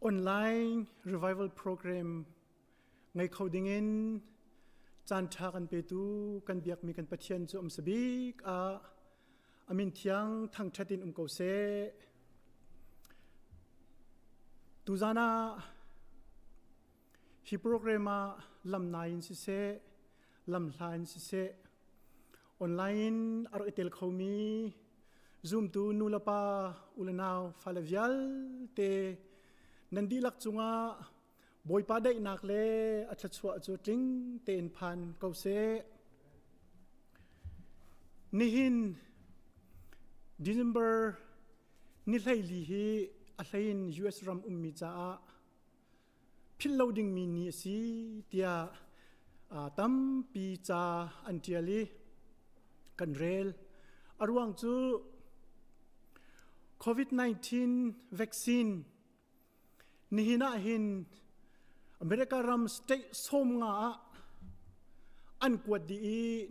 online revival program ไงเขาดิ่งอินจานทากันไปดูกันเบียกมีกันปะเทียนจุอมสบิกอามินเทียงทางชัดินเกาเซตูจานาฮีโปรแกรมลำนายสิเซลำลายสิเซออนไลน์อาร์เอเทลเขามีซูมตูนูลปาอุลนาวฟาเลวิลเตนันดีลักจุงาบอยปาได้นักเลอัตชัวจุดริงเตนพันเกาเซนิหินDecember นิไลลีฮีอัลเลน US รัมมิจ้าพิลลาวดิงมินีสีเตียตัมปีจ้าอันเทียลีกันเรลอารวังจูCOVID-19 วัคซีนนิหินาหินอเมริการัมสเตทสมงาอันกวดดี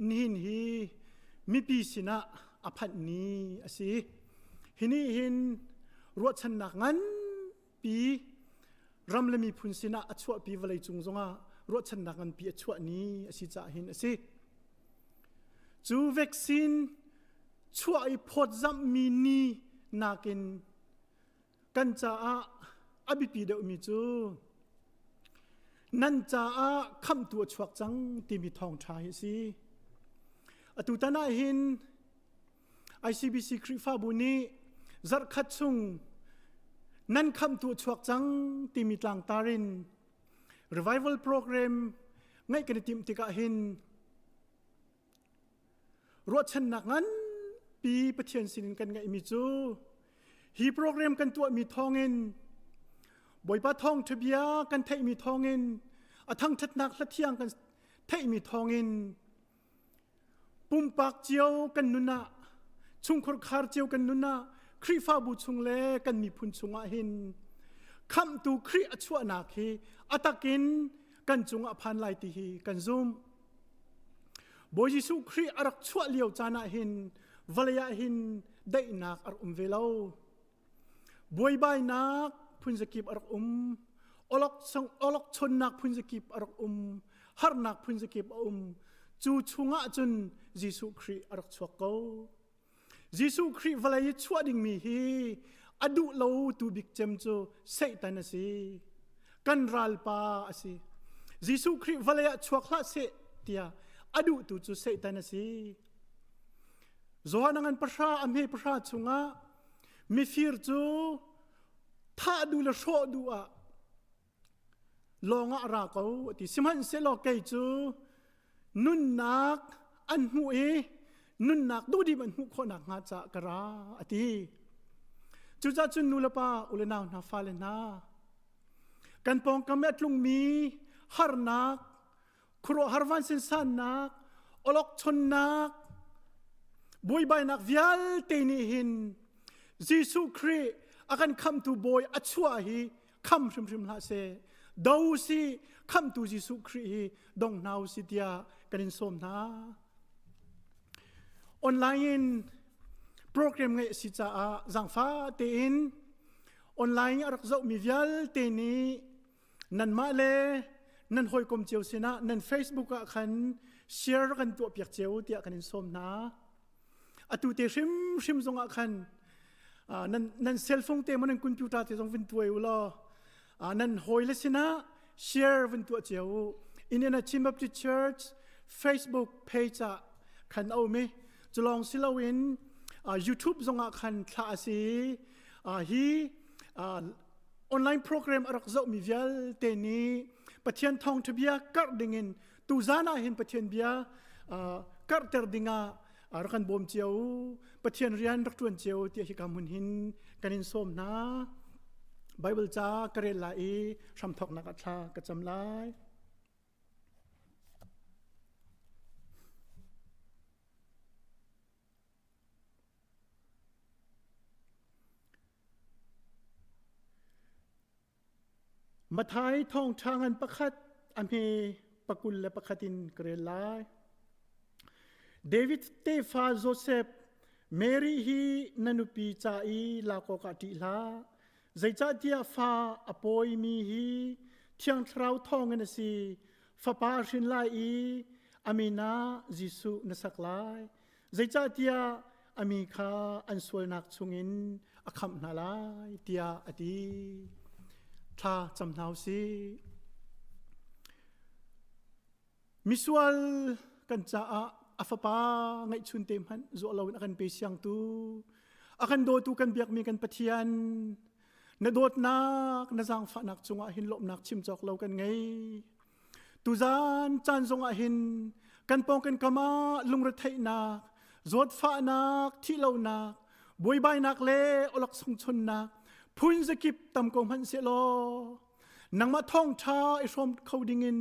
นิหินฮีมีปีสินะอภันนี้สิหินี่หินรัวชนักงั้นปีรำเลมีพุนสินะอัชวะปีวลัยจุงจงะรัวชนักงั้นปีอัชวะนี้สิจ่าหินสิจูวัคซีนช่วยพอดจำมีนี้นักินกันจ่าอบิปีเดอมีจูนั่นจ่าคำตัวชวักจังที่มีทองชายสิอตุตานาหินICBC คริฟ้าบุนีจัดขัดซุงนั่นคำตัวชวักจังที่มีต่างตาริน Revival Program ไงกันติมติกะหินรถชนักงั้นปีปะเทียนสินกันไงมีจูฮีโปรแกรมกันตัวมีทองเงินบอยปะทองทะเบียกันเทมีทองเงินทั้งทัดนักละเทียงกันเทมีทองเงินปุ่มปากเจียวกันนุนะชุงครคาร์เจียวกันนุนะครีฟ้าบุชุงเล่กันมีพุนชุงอาหินคำตูครีอัชวนักฮีอัตกินกันจุงอภันไลติฮีกันซุมบอยยิสุครีอารักชวเลียวจานาหินวลยาหินได้นักอารุมเวลาบอยใบนักพุนสกิบอารุมอลกชนนักพุนสกิบอารุมฮาร์นักพุนสกิบจูชุงอาจุนยิสุครีอารักชวกเอายิสุครีวลายชวดิ่งมีฮีอดุเลวตูบิกเจมจูเซตันสิกันรัลปาสิยิสุครีวลายชวกละเซเตียอดุตูจูเซตันสิจวนงันประชาอเมประชาชุงะมีฟิร์จูถ้าดูแลโชดูอะลองอะรักเอาที่สมันเซลอกเกจูนุนนักอันหูนุนนักดูดีมันหูคนนักงาจากระอติจูจ่าจุนนูลปาอุเลนาวนาฟาเลนากันปองกำเม็ดลุงมีฮาร์นักครัวฮาร์วันเซนซันนักอลอกชนนักบอยใบนักวิลเตนิหินยิสุครีอาการคำตูบอยอัชวาฮีคำชิมลาเซดาวซีคำตูยิสุครีดงนาวสิเดียกันอินสมนาออนไลน์โปรแกรมไงสิจ้าจังฟ้าเตอินออนไลน์รักเจ้ามีวิลเตนีนันมาเลนันหอยกลมเจียวสินะนัน Facebook กันแชร์กันตัวเปียกเจียวเดียกันอินสมนาอตุเตชิมจงกันนั่นเซลโฟนเตมันนั่นคอมพิวเตอร์เตจงวินตัวอยู่ล่ะนั่นหอยเลสินะแชร์วินตัวเจียวอินเดียนาชิมบับดิเชิร์ช Facebook page คันเอาไหมจะลองสิลาวินYouTube จงคันคลาสีฮีออนไลน์โปรแกรมรักเจ้ามีวิลเตนีปะเทียนทองทบียกัดดิ่งตูจานาเห็นปะเทียนเบียกัดเตอร์ดิ่งรักันบ่มเจียวปะเทียนเรียนรักตวนเจียวที่ฮิกามุนหินกันอินสมนะไบเบิลจ้ากระเรลายชัมทอกนักอัชากระจำลายมาท้ายท่องทางอันประคัดอเมปกุลและประคัดินกระเรลายเดวิดเตฟาโจเซฟเมรีฮีนันุปีจาอีลาโกกาติลา ใจจ้าเดียฟ้าอปอยมีฮีเที่ยงเท้าทองกันสิฟ้าป่าชินไลอีอามีนาจิสุนสักไลใจจ้าเดียอามีคาอันสวยนักชุงินอคำนาลายเดียอดีท่าจำนาวสิมิสวลกันจ้าอาฟ้าป่าไงชุนเต็มหันโจเราอากันไปเสียงตูอากันโดตูกันเบียกมีกันปะเทียนนโดดนักนจางฝานักจงอาหินลบนักชิมจอกเรากันไงตุจานจานจงอาหินกันปองกันกามาลุงรถไถนักจดฝานักที่เรานักบวยใบนักเล่อลักสงชนนักพุนสกิบตำกงพันเสลอนังมาท่องชาไอชมเขาดิ่งิน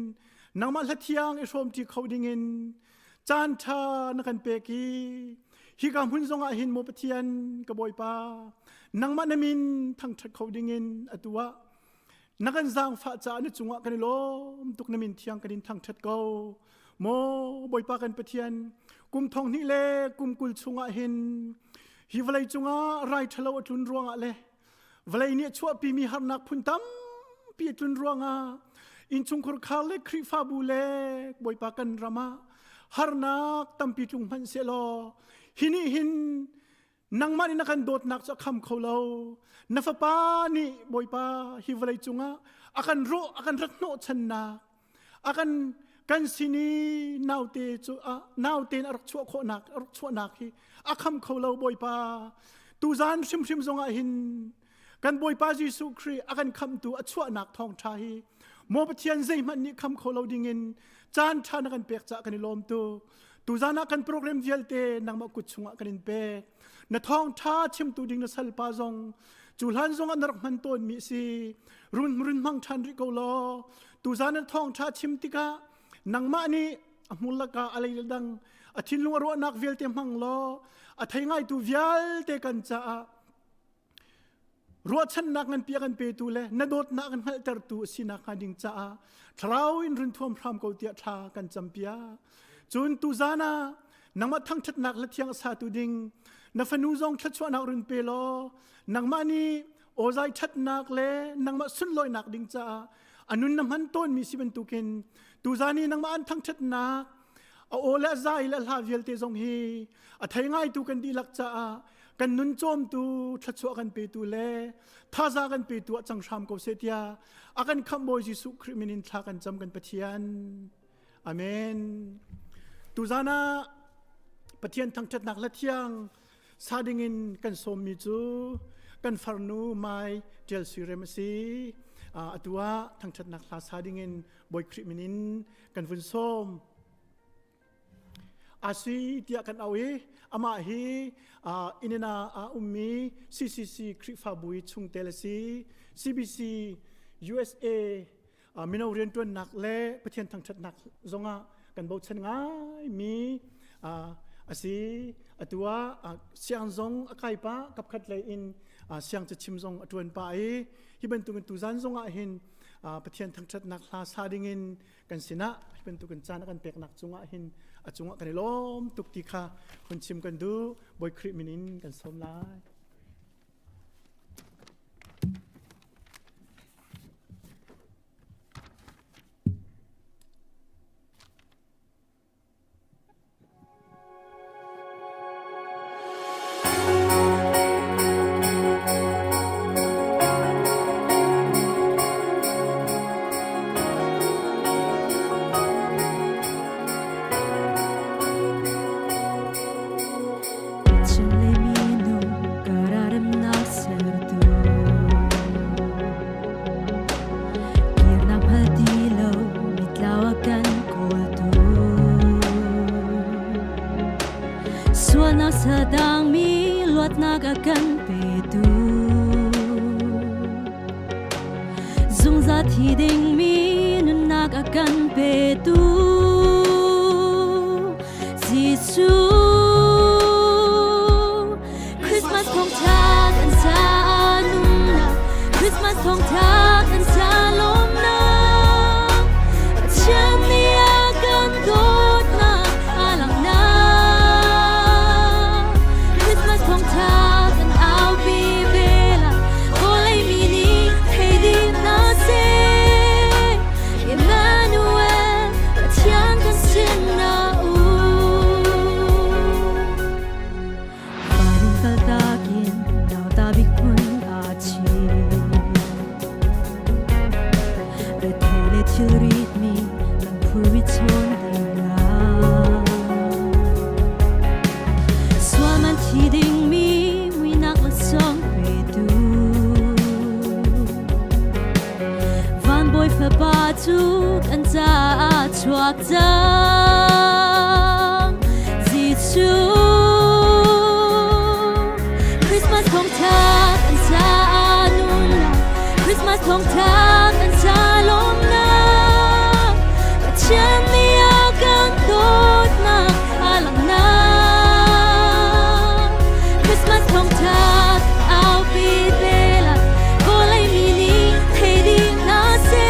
นังมาละเทียงไอชมที่เขาดิ่งินจานชานักันเปกีฮิกามพุนจงอาหินโมปเทียนกบอยปานังมันนามินทั้งชัดเขาดิ่งินอตัวนักการสร้างฟ้าจานิจุงะกันล้อมตุกนามินเทียงกันทั้งชัดเขาโมบอยปากันปะเทียนกุมทองนี่เล่กุมกุลจุงะหินฮิวไลจุงะไรทะเลตุนรวงะเล่วไลเนี่ยชั่วปีมีหานักพุนตั้มปีตุนรวงะอินจุงครคาเล่คริฟาบูเล่บอยปากันรามาหานักตั้มปีจุงพันเสลอหินหินนังมันนักันโดดนักจะคำเขาเรานัฟปานี่บอยปาฮิวไลจุงะอากันรู้อากันรักโนชันนักอากันกันสินีนาวเตจูนาวเตนรักชั่วโคนักรักชั่วนักฮีอาคำเขาเราบอยปาตูจานชิมชิมจงอาหินกันบอยปาจิสุครีอากันคำตัวชั่วนักทองชาฮีโมปเทียนใจมันนี่คำเขาเราดิ่งินจานชานักันเปียกจากกันลมตัวตูจานักกันโปรแกรมเวลเตนังมากุดชงกันเปียกนทองชาชิมตัวดิ่งนสัลปาจงจุลันจงอันรักมันต้นมีสีรุนมังชันริโกโลตูจานทองชาชิมติกานังมานี่มุลกาอะไรดังอาทินลุงรัวนักเวลเตมังโลอาทิงไงตูเวลเตกันจ้ารัวฉันนักกันเปียกันเปตูเลนดดนักกันหัลเตอร์ตูสินักกันดิ่งจ้าทราวอินรุนทวมพรามเกาเตียทากันจำเปียจุนตูจานานังมาทั้งชัดนักและเทียงสาตูดิ่งนัฟนูจงชัดชวนักรุนเปโลนังมานี่โอใจชัดนักเลนังมาสุนลอยนักดิ่งจ้าอันนุนน้ำมันต้นมีสิเป็นตุกินตูจานีนังมาอันทั้งชัดนักโอและใจและลาเวลเตจงฮีอัทายง่ายตูกันดีลักจ้ากันนุนโจมตูชัดชัวกันเปตูเลท่าจากันเปตูจังชามกเสตียอากันคำโบยิสุคริมินินทากันจำกันปะเทียนอาเมนตูจานาปะเทียนทั้งชัดนักและเทียงซาดิงินกันสมมิจูกันฟาร์นูไมเจลซีเรมซีอตัวทั้งชัดนักลาซาดิงินบอยคริมินินกันฟุนส้มอาศีเตียกันเอาอามาฮีอินนาอุมมีซีคริฟาบุยชุงเตลซีCBC USA มินเอาเรียนตัวนักเล่ประเทศทั้งชัดนักจงกันบอกฉันง่ายมีอาศีตัวเสียงจงอากายปะกับขัดเลยอินเสียงจะชิมจงตัวไปที่เป็นตัวกันตุจันจงเห็นประเทศทั้งชัดนักลาซาดิงินกันสินะที่เป็นตัวกันจานกันเปียกนักจงเห็นจงกันล้มตุกติค่ะคนชิมกันดูบอยคริมินินกันสมลายSedang mi luat nagakan pedu Zungza tiding mi nagakan pedu Zisu Christmas kong tag an sa anum na Christmas kong tag an sa lom na Cham ni akan dot na alang na Christmas kong tag an au bi bela Olay mi to read me lang puriton dinga Swaman tiding me winak la song pedu Van boy fa batu kan za chuak zang zichu Christmas thong tha kan za nun Christmas thong tha kan za lom na chen ni akan dot na alang na Christmas thong tha au pi bela kolai mini thedi na se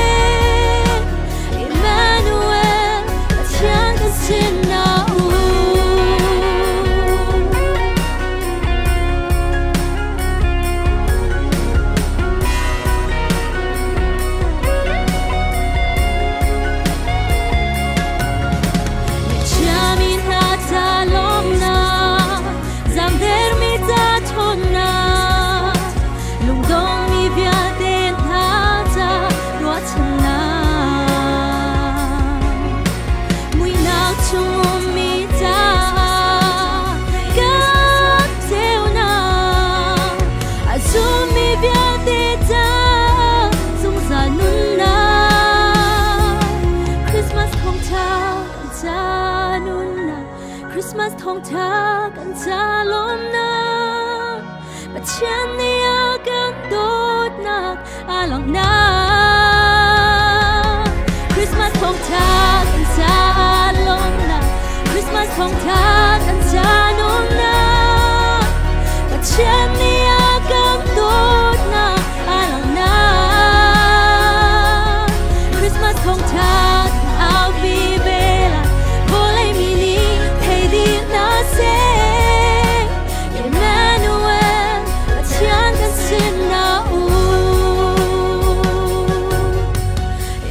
Emmanuel chen kan sin na Christmas thong tha kan za lom na ba chen ni akan dot na alang na Christmas thong tha kan za lom na Christmas thong tha kan za nom na ba chen ni akan dot na alang na Christmas thong tha au bi bela volai mini se Emmanuel chen kan sin na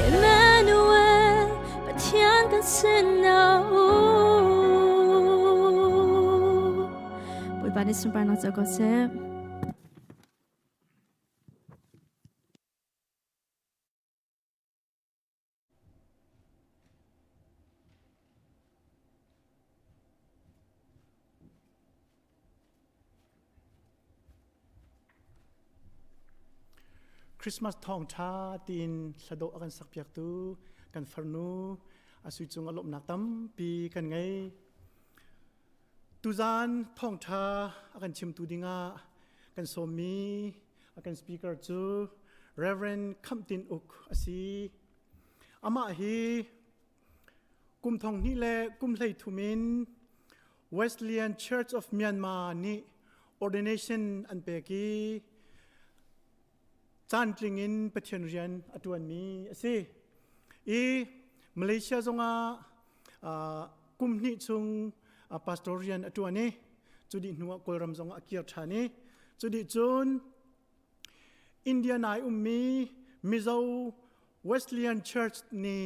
Emmanuel chen kan sin na Boi ba ni sumpa no zago se Christmas thong tha tin sado akan sakpiak tu kan farnu asui chung alop nak tam pi kan ngai tu Zaan thong tha akan chim tu dinga kan somi akan speaker chu Reverend Kkhamh Tin Uk asi ama hi kum thong ni le kum hlei thumin Wesleyan Church of Myanmar ni ordination an pe ki Zaan tlingin pathian rian atuan mi ase Malaysia zonga kumni chung pastorian atuani chudi nuwa kolram zonga akir thani chudi chun India nai ummi Mizo Wesleyan Church ni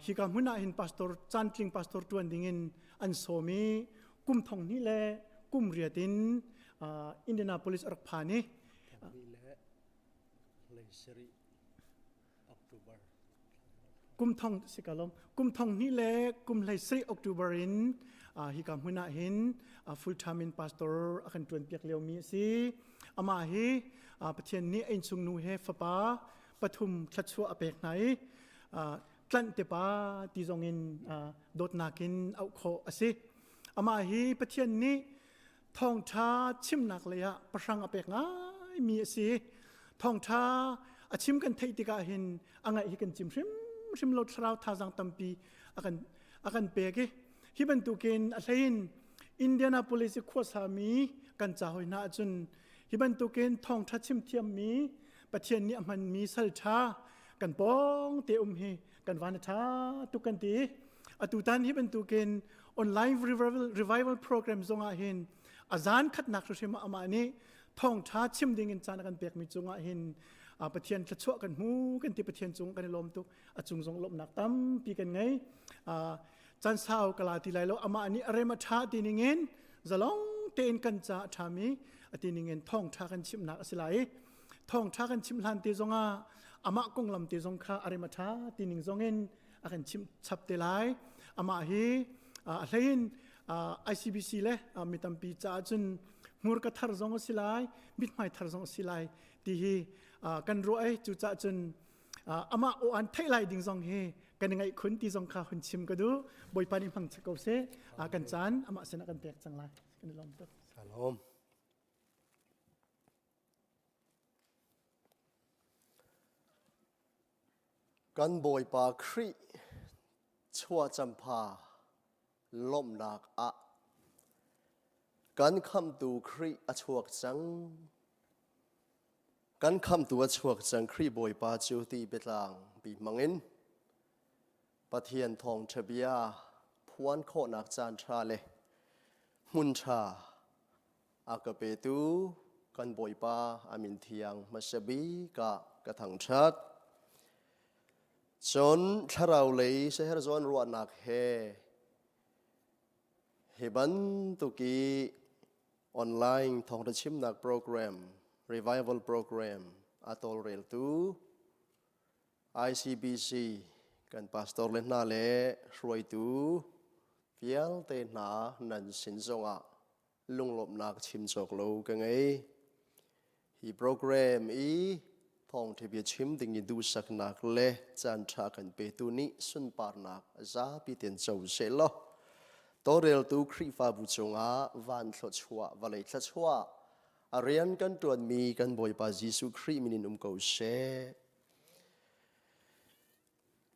hikamhuna hin pastor Zaan tling pastor tuan dingin an somi kum thong ni le kum riatin Indianapolis arphani kum thong sikalom kum thong ni le kum lai 3 October in hi kam huna hin full time in pastor akan tuan piak leo mi si ama hi pathian ni ein chung nu he fapa pathum thachua apek nai tlan te pa ti zongin dot nakin au kho ase ama hi pathian ni thong tha chim nak leya pasang apek ngai mi si thong tha achim kan thei tika hin angai hi kan chim rim lo thrau thazang tampi akan pege hiban tuken athain Indianapolis khosami kan chahoina chun hiban tuken thong tha chim thiam mi pathian ni aman mi sal tha kan pong te hi kan wan tha tu kan ti atutan hiban tuken online revival program zonga hin azan khat nak rima amani thong tha chim ding in chan kan pek mi chunga hin pathian thachua kan mu kan ti pathian chung kan lom tu achung jong lom nak tam pi kan ngai chan sao kala ti lai lo ama ani arema tha ti ningen zalong ten kan cha thami ati ningen thong tha kan chim nak asilai thong tha kan chim hlan ti zonga อามาคงลำตีสงขาอาริมาธาตีหนึ่งสองเงินอากันชิมชับเตลัยอามาฮีอะไรนICBC เลยมีตั้งปีจ้าจนมูรกทาร์ซองสิไลมิดไม่ทาร์ซองสิไลที่ฮีกันรู้จุจ้าจนอามาโออันไทยไลดิ้งซองเฮกันยังไงคนที่สงขาคนชิมก็ดูบอยปานิพังชักเอาเสกันจานอามาเสนากันแตกจังไรกันลองตัวสลมกันบอยปาครีชัวจำพาลมนักกันคำตูครีอชวกจังกันคำตัวชวกจังครีบอยปาจูตีเบตลางปีมังอินปะเทียนทองเทบียพวนโคนักจานทราเลมุนชาอากาเปตูกันบอยปาอามินเทียงมาชบีกะถังชัดจนถ้าเราเลยเสียจนรัวนักเฮบันตุกีออนไลน์ทองตะชิมนักโปรแกรม revival program อัตโตเรลตู ICBC กันพาสตอร์เลน่าเล่ช่วยตูเพียงแต่หนานันสินทรงลุงหลบนักชิมจอกโลกันไงฮีโปรแกรมทองที่เบียชิมดิ่งยินดูสักนักเล่จันทรากันเปตูนี้สุนปาร์นักจ้าพิเตียนเจ้าเสลอตัวเรลตูครีฟาบุจงวันทชัววลัยทชัวเรียนกันตัวมีกันบ่อยปาจิสุครีมินินุมเกาเช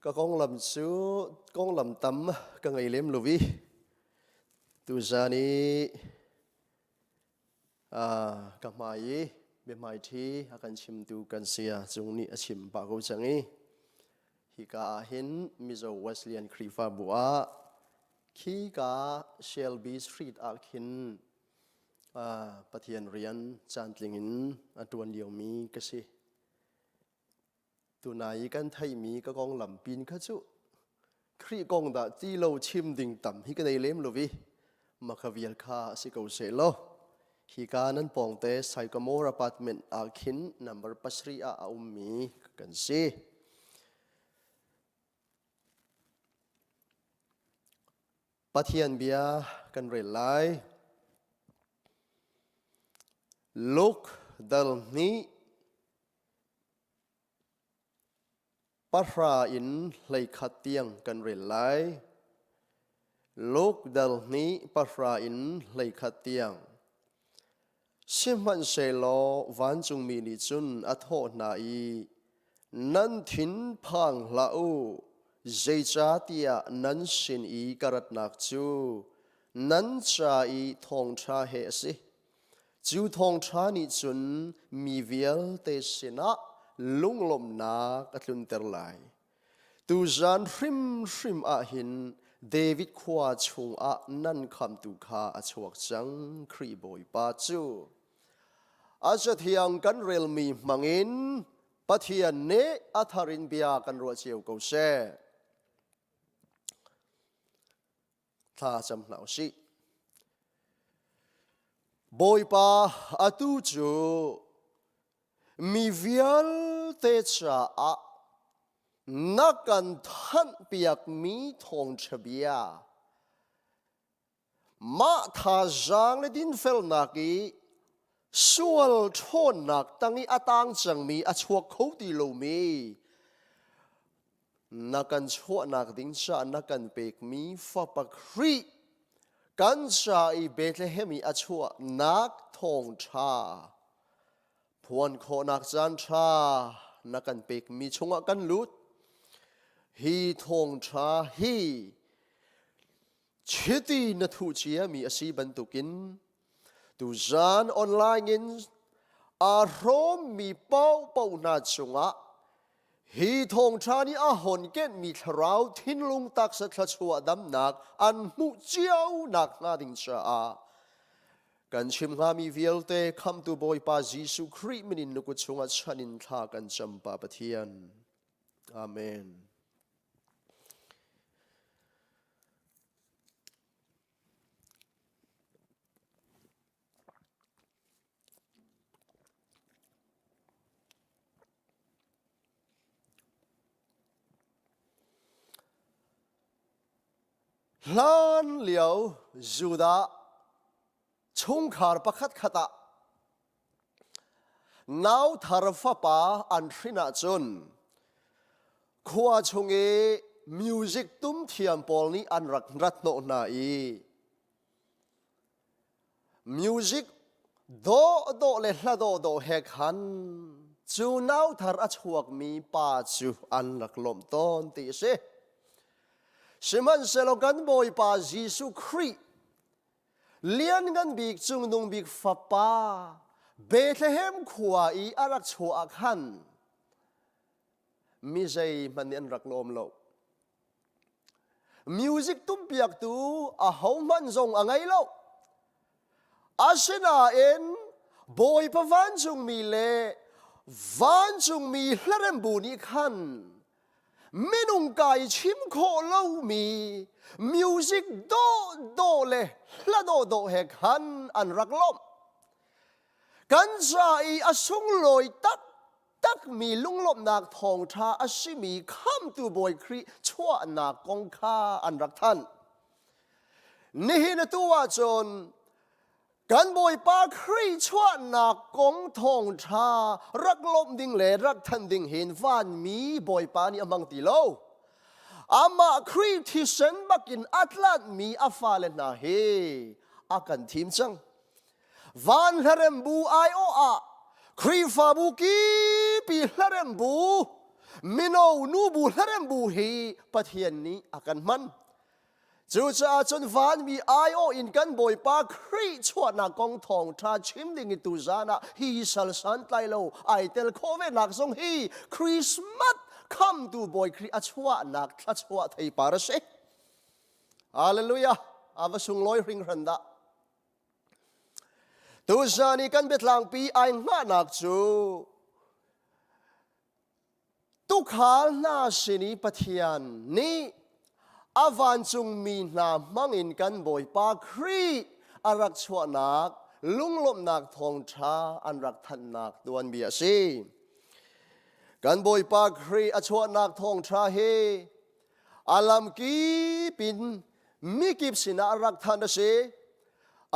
ก็กองลำซูกองลำตั้มก็ไงเลี้ยมลูวีตุจานีกับมายีเบมาทีอากันชิมดูกันเสียจงนี้ชิมปากกูจังงี้ฮิกาหินมิโซเวสเลียนครีฟาบัวคีกาเชลบีสตรีทอาคินปะเทียนเรียนจานติงินตัวเดียวมีก็สิตัวนายกันไทยมีก็กองลำปีนข้าจุครีกองดาจีโลชิมดิ่งต่ำฮิกันในเล่มลูวีมาขวิลคาสิเกาเซโลฮิกานั้นปองเตสไซกโมร์อพาร์ตเมนต์อาคินนัมเบอร์ปัสรีอาอุมมีกันสิปะเทียนเบียกันเรลไลลูกดัลนี้ปะราอินเลยขัดเตียงกันเรลไลลูกดัลนี้ปะราอินเลยขัดเตียงชิมันเซโลวันจุงมีนิจุนอัทโหนาอีนันทินพังลาอูเจจาเตียนันสินอีกรัตนักจูนันชาอีทองชาเฮสิจูทองชานิจุนมีเวียลเตสินะลุงลมนักลุนเตอร์ไลตูจานริมอาหินเดวิดควาชงนันคำตุคาอชวกจังครีบอยปาจูอาจจะเทียงกันเรลมีมังอินปะเทียนเนอัทารินเบียกันรัวเจียวเกาเช่ถ้าจำหนาวสิบอยปาอตูจูมีวิลเตชะนักกันทันเปียกมีทองเฉบียมาทาจางเลดินเฟลนักีส่วนชนนักตั้งนี้อาตังจังมีอาชวกเขาตีโลมีนักกันชั่วนักดิ้งชานักกันเปกมีฟับครีกันชาอีเบธเลเฮมีอาชวนักทองชาพวนโคนักจันชานักกันเปกมีชงกันลุดฮีทองชาฮีชิตีนัทุเชียมีอาชีบันตุกินตูจานออนไลน์เงินอารมณ์มีเป้านาจงะฮีทองชานีอาหอนเกตมีทราวทิ้นลุงตักสัตชัวดำนักอันมุเจียวนักนาดิงชากันชิมงามีเวลเตคำตูบอยปาจิสุครีมินินนุกุชงะชันินทากันจำปาปะเทียนอาเมน ลานเหลียวจูดาชงขาร์ประคัดขตะนาวทารฟปาอันทรินาจนขวาชงมิวสิกตุ้มเทียมปอลนี้อันรักโนนาอีมิวสิกโดเลละโดเฮคันจูนาวทาร์ชวกมีป่าจูอันรักลมต้นติเสสิมันเซลกันบอยป่าเยซูคริเลียนกันบิกจุงนุงบิกฟ้าป่าเบธเลเฮมขวาอีอารักชัวคันมิใจมันยันรักลมโลมิวสิกตุ้มเปียกตูอาหามันจงอะไรโลอาชนาเอ็นบอยปะวันจงมีเลวันจงมีละเรมบูนิคันไม่นุ่งกายชิมโคเล่ามีมิวสิกโดเลละโดเฮคันอันรักลมกันใจอาสุงลอยตักมีลุงลมนักทองชาอาชิมีข้ามตัวบอยครีชั่วนักกองข้าอันรักท่านนี่นะตัวจนกันบอยปาครีชั่วนักกองทองชารักลมดิ่งเล่รักท่านดิ่งเห็นฟ้านมีบอยปานี่อมังติโลอามาครีที่เซนบักินอัตลันมีอาฟาเลนาเฮอากันทีมจังวันฮาเรมบูไอโออาครีฟาบุกีปีฮาเรมบูมิโนนูบูฮาเรมบูฮีปะเทียนนี้อากันมันจูจ่าจนวันมีไอโออินกันบอยปาครีชวนักกองทองทาชิมดิ่งตุจานะฮีสัลสันไตโลไอเตลโคเวนักทรงฮีคริสต์มาสคำดูบอยครีอัชวะนักทัชวะไทยปาร์เชฮาเลลูยาอาวสุงลอยริงรันดาตุจานี่กันเบ็ดหลังปีไอหน้านักจูตุขาหน้าสินีปะเทียนนี่อาวันจุงมีนามังอินกันบอยปาครีอารักชวนักลุงลมนักทองชาอันรักทันนักดวนเบียซีกันบอยปาครีอาชวนักทองชาเฮอาลัมกีปินมิกิบสินารักทันเส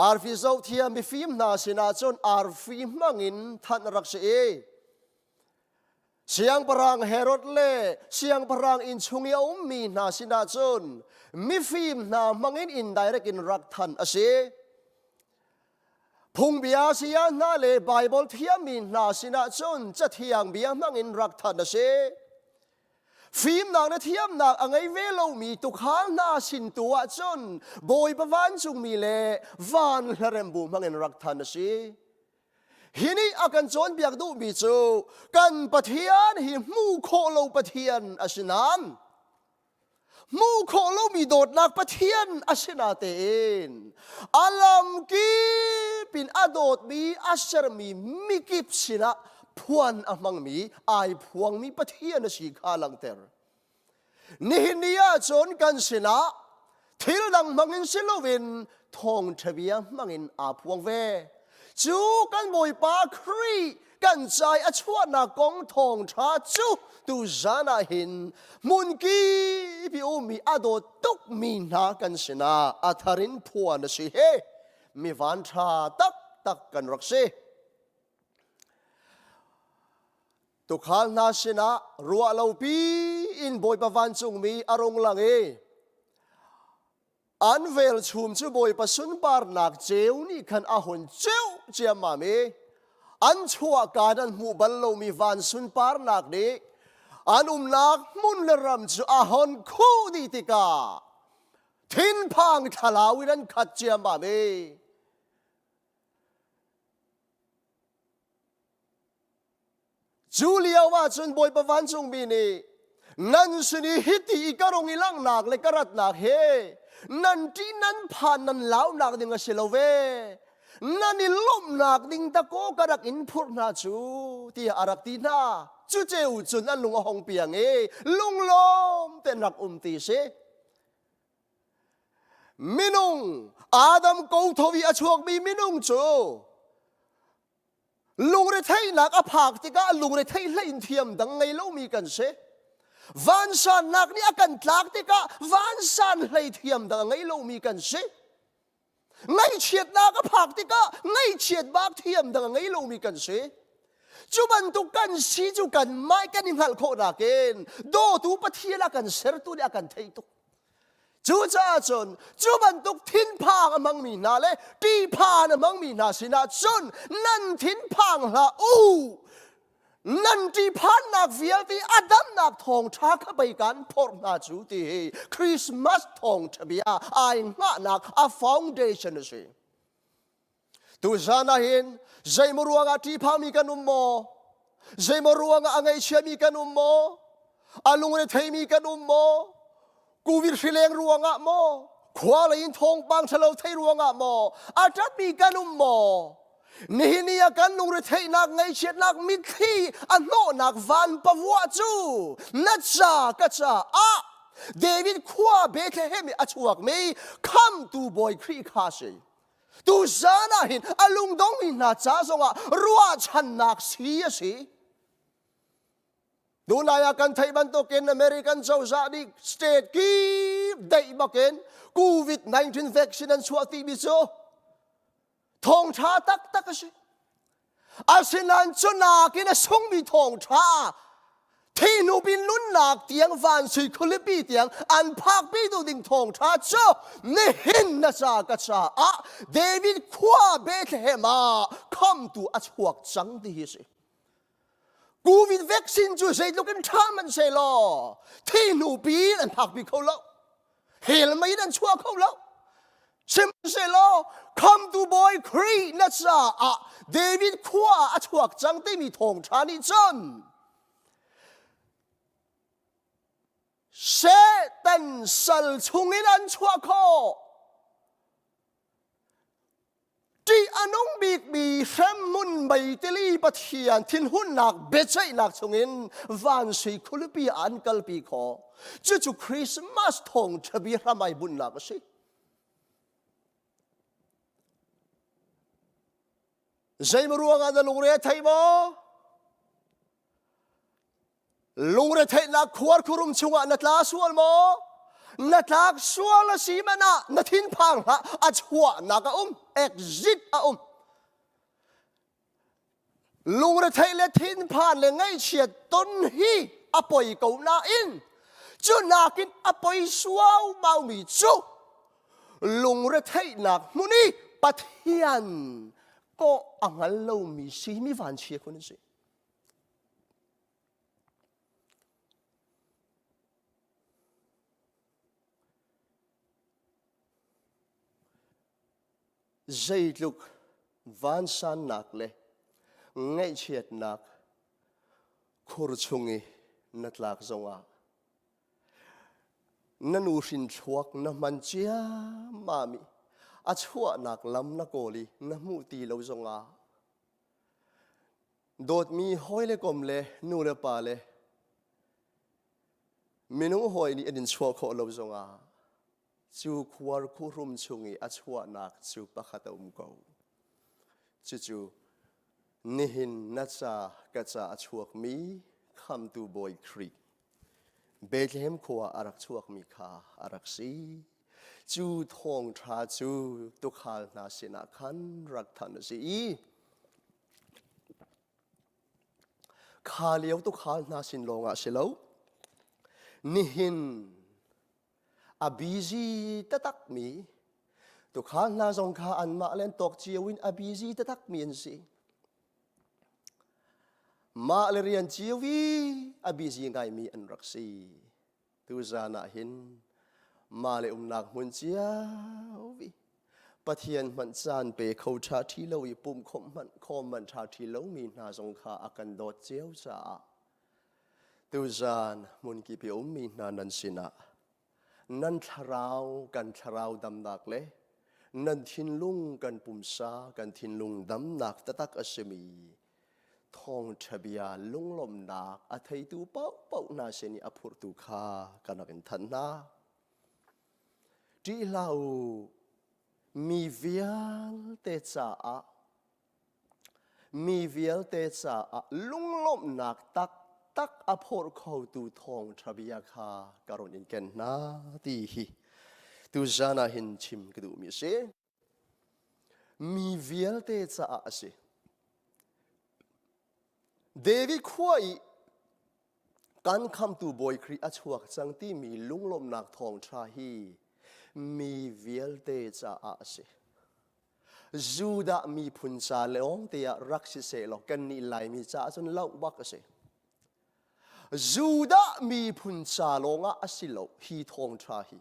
อาร์ฟิโซเทียมีฟิมนาสินาจนอาร์ฟิมมังอินทันรักเสเสียงพรังเฮโรดเล่เสียงพรังอินชุงยาอุมมีนาสินาจนมีฟิมนามังอินไดเรกินรักทันเสพุงเบียเสียนาเลไบเบิลเทียมีนาสินาจนจะเทียงเบียมังอินรักทันเสฟิล์มนางนะเทียมนางอังไงเวโลมีตุข้างนาสินตัวจนบอยประวันจุงมีเลวันละเรมบูมังเงินรักทันสิฮินี่อากันจนเบียกดูมีจูกันปะเทียนหิมูโคโลปะเทียนอาชนามมูโคโลมีโดดนักปะเทียนอาชนาเตนอาลัมกีปินอาโดดมีอาชรมีมิกิบสินะพวนอมังมีไอพวงมีปะเทียนสีขาลังเตอร์นี่นี่จนกันสินะทิลดังมังอินสิโลวินทองทวียมังอินอาพวงเวจูกันบอยปาครีกันใจอชวนักกองทองชาจูตูจานาหินมุนกีพิโอมีอาโดตุกมีนากันสินะอาทารินพวนสิเฮมีวันชาตักกันรักเซตุขานนาสินะรัวเลาปีอินบอยปะวันจุงมีอารมณ์ลังเออันเวลชุมจูบอยปะสุนปาร์นักเจ้านี่ขันอาหุนเจ้าเจียมาเมอันชัวการันหูบัลโลมีวันสุนปาร์นักนี้อันนักมุนเลรำจูอาหุนคู่ดีติกาทินพังทลาวินันขัดเจียมาเมจูเลียว่าจนบอยปะวันจงมีนี่นั่นสินี่ฮิตตีอีกกระรงอีลังนักเลยกระรัดนักเฮนั่นที่นั่นผ่านนั่นเหลานักดิ่งเสลเวนั่นนี่ล้มนักดิ่งตะโกกระดักอินพุทนาจูที่อารักตีน่าจูเจ้าจุนนั่นลุงหงเปียงลุงล้มเป็นนักตีเสมินุงอาดัมกูทวีอชวกมีมินุงจูลุงเรทัยนักอภากติกาลุงเรทัยเล่นเทียมดังไงเล่ามีกันเส วันสันนักนี่อากันตากติกะวันสันเลยเทียมดังไงเรามีกันสิไงเฉียดนักก็ผักติกะไงเฉียดบากเทียมดังไงเรามีกันสิจุบันตุกันสีจุกันไม่กันยิ่งหัลโคนักเองโดตูปะเทียละกันเสรตุนี่อากันเทตุจูจ้าจนจูบันตุกทิ้นพางมังมีนาเลตีพานมังมีนาสินาจนนั่นทิ้นพางละนั่นที่พันนักเวียที่อดัมนักทองทักไปกันพอนาจูตีคริสต์มาสทองทบียไอ้งานักa foundationสิตุจานาหินใจมรัวงที่พามีกันโมใจมรัวงไงเชื่อมีกันโมอาลุงเรทมีกันโมกูวิริเลงรัวงโมขวาเลยทองปังเฉลาเทรัวงโมอาจจะมีกันโมนี่นี่กันลุงเรทนักไงเชียนักมิที่อันโนนักวันปะวัวจูนัจจากะจาเดวิดขวาเบธเลเฮมอชวกมีคำตูบอยครีคาเชตูจานาหินอลุงดงมีนาจ้าสงะรัวชันนักสีสีดูนายกันไทยบันโตเกนอเมริกันเจ้าซาดิสเตทกีบได้บักเกนโควิด-19 vaccine นั้นชัวตีบิโซทองชาตักกสิอาศินันจนากินส่งมีทองชาที่นูบินลุนนักเตียงฟันสุยคุลิปีเตียงอันพักปีดูดิ่งทองชาเจ้านี่หินนะจากะชาเดวิดขวาเบธเลเฮมาคำตัวอชวกจังดีสิกูวิดวัคซีนจู่เสร็จลูกกันท่ามันเสร็จล้อที่หนูปีนั่นผักปีเขาแล้วเห็นไหมนั่นชั่วเขาแล้วเสร็จเสร็จล้อคำตูบอยครีนัสเดวิดขวาอชวกจังที่มีทองชานิจนเซตันสัลชุงนันชั่วเขาที่อนุบิกบีเข็มมุนใบติลีปะเทียนทิ้นหุ่นหนักเบใจหนักชงินวันสีคุลปีอันกัลปีขอจู่คริสต์มาสทองทบีรำไมบุญหนักสิใจมรัวงานลุงเรไทยบ่ลุงเรไทยนักขวดคุรุมชงนัดลาสวลบ่นัดลักสวลสีมันนัดทิ้นพังละอัจฉวนักexit ลุงเรไทยเลทินผ่านเลยไงเฉียดต้นฮีอปอยกูนาอินจูนากินอปอยสวาวเมามีจูลุงเรไทยนักมุนีปะเทียนก็อังเลวมีสีมีวันเชียคนนี้สิใจลุกวันสันนักเลยไงเฉียดนักคูรชุงีนัดลักจงนันอูรินชวกนัมันเจียมามีอาชัวนักลำนักโกลีนัมูตีเราจงโดดมีห้อยเลยกลมเลยนูเลปาเลยมินุห้อยนี่อันชัวขอเราจงจูควาร์คุรุมชุงีอาชัวนักจูปะขัดกูจูนิหินนัจจากะจาอาชัวมีคำตูบอยครีเบธเลเฮมขวาอารักชัวมีขาอารักสีจูทองทราจูตุขานนาสินาขันรักทันสีขาเลี้ยวตุขานนาสินลงสิเลวนิหินอบิจีตะตักมีตุขานนาจงขาอันมาเล่นตกเจียวินอบิจีตะตักมีนสิมาเลเรียนเจียวีอบิจีไงมีอันรักสีตุจานาหินมาเลนักมุนเจียววีปะเทียนมันจานเปเขาชาที่เราอีปุ่มคอมันชาที่เรามีนาจงขาอากันโดดเจียวจ้าตุจานมุนกิเปียวมีนานันสินะนั่นทราวกันทราวดำหนักเลยนั่นทินลุงกันปุ่มซากันทินลุงดำหนักตะตักอสมีทองทะเบียลุงลมหนักอาทัยตูเป้านาเสนีอภุรตุคากันนักทันนาที่เรามีเวียลเตจ่ามีเวียลเตจ่าลุงลมหนักตัก ตักอภรเขาตูทองทบิยาคาการุณินกันนาตีฮีตูจานาหินชิมกดูมิเสมีเวียลเตจะอาเสเดวิดควายการคำตูบอยครีอาชวกจังที่มีลุงลมนักทองชาฮีมีเวียลเตจะอาเสจูดามีพุนชาเลองเตียรักสิเสลกันนี่ไหลมีจ้าจนเล่าบักเสจูดามีพุนชาลงอาสิโลฮีทองชาฮี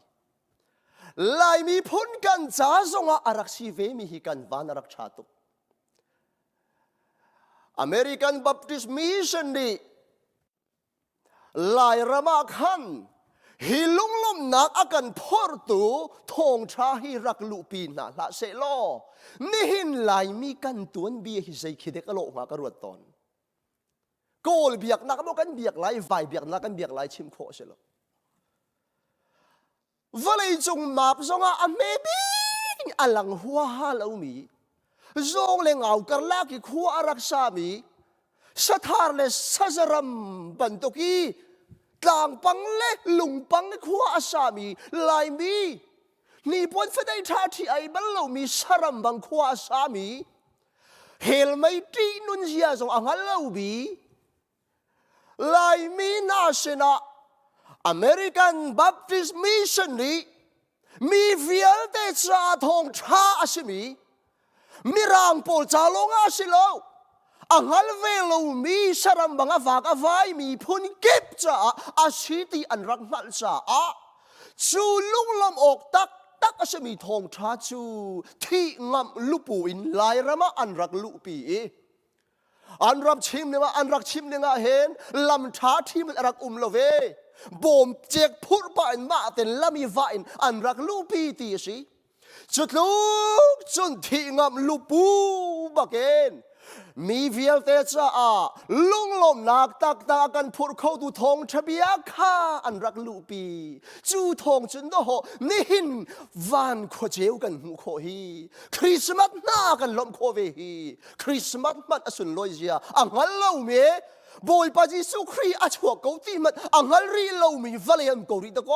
ไหลมีพุนกันจ้าจงอารักสิเวมีฮีกันวานรักชาตุอเมริกันบัพติสต์มิชชันนีหลายระมาคันฮิลุงลมนักอากันพอร์ตูทองชาฮิรักลุปีนาละเซโลนี่หินหลายมีกันตัวเบียฮิเซคิเดกโลมากระรวดตอนโกลเบียกนักบอกกันเบียกหลายไฟเบียกนักกันเบียกหลายชิมโคเซโลวันเลยจงมาปจงอาเมบิอลังหัวฮาลามีจงเลงเอากระลากิขัวรักษามีสถานเลสซารัมบันตุกีต่างปังเล็กลุงปังขัวอาสามีลายมีนี่ปนเฟได้ท่าที่ไอ้บัลลูมีสรัมบังขัวอาสามีเฮลไม่ตีนุนเสียจงอังฮัลโลบีลายมีนาเซนาอเมริกันบัพติสต์มิชชันนีมีเวียลเตจาทองชาอาสมีมีรางโปลจาลงอาสิโลอังฮัลเวลูมีสรัมบังอฟากอฟายมีพุนเก็บจ้าอาชิติอันรักนัลจ้าจูลุงลำออกตักอาชมีทองชาจูที่งำลุปูอินลายระมะอันรักลุปีอันรับชิมเนี่ยว่าอันรักชิมเนี่ยเห็นลำชาที่มันรักละเวบ่มเจกพูดบ้านมาแต่ละมีวายอันรักลุปีตีสิจุดลุกจนที่งำลุปูบักเอนมีเวียลเตจ้าลุงลมนักตักตากันพูดเข้าดูทองทบียาคาอันรักลูปีจูทองจนโดนี่หินวันขวเจียวกันหูโคฮีคริสต์มาสหน้ากันลมโคเวฮีคริสต์มาสมันอสุนลอยเจียอังฮัลโลเมบอยปาจิสุครีอาชัวเกาตีมันอังฮัลรีโลมีวาเลมเกาหลีตะโก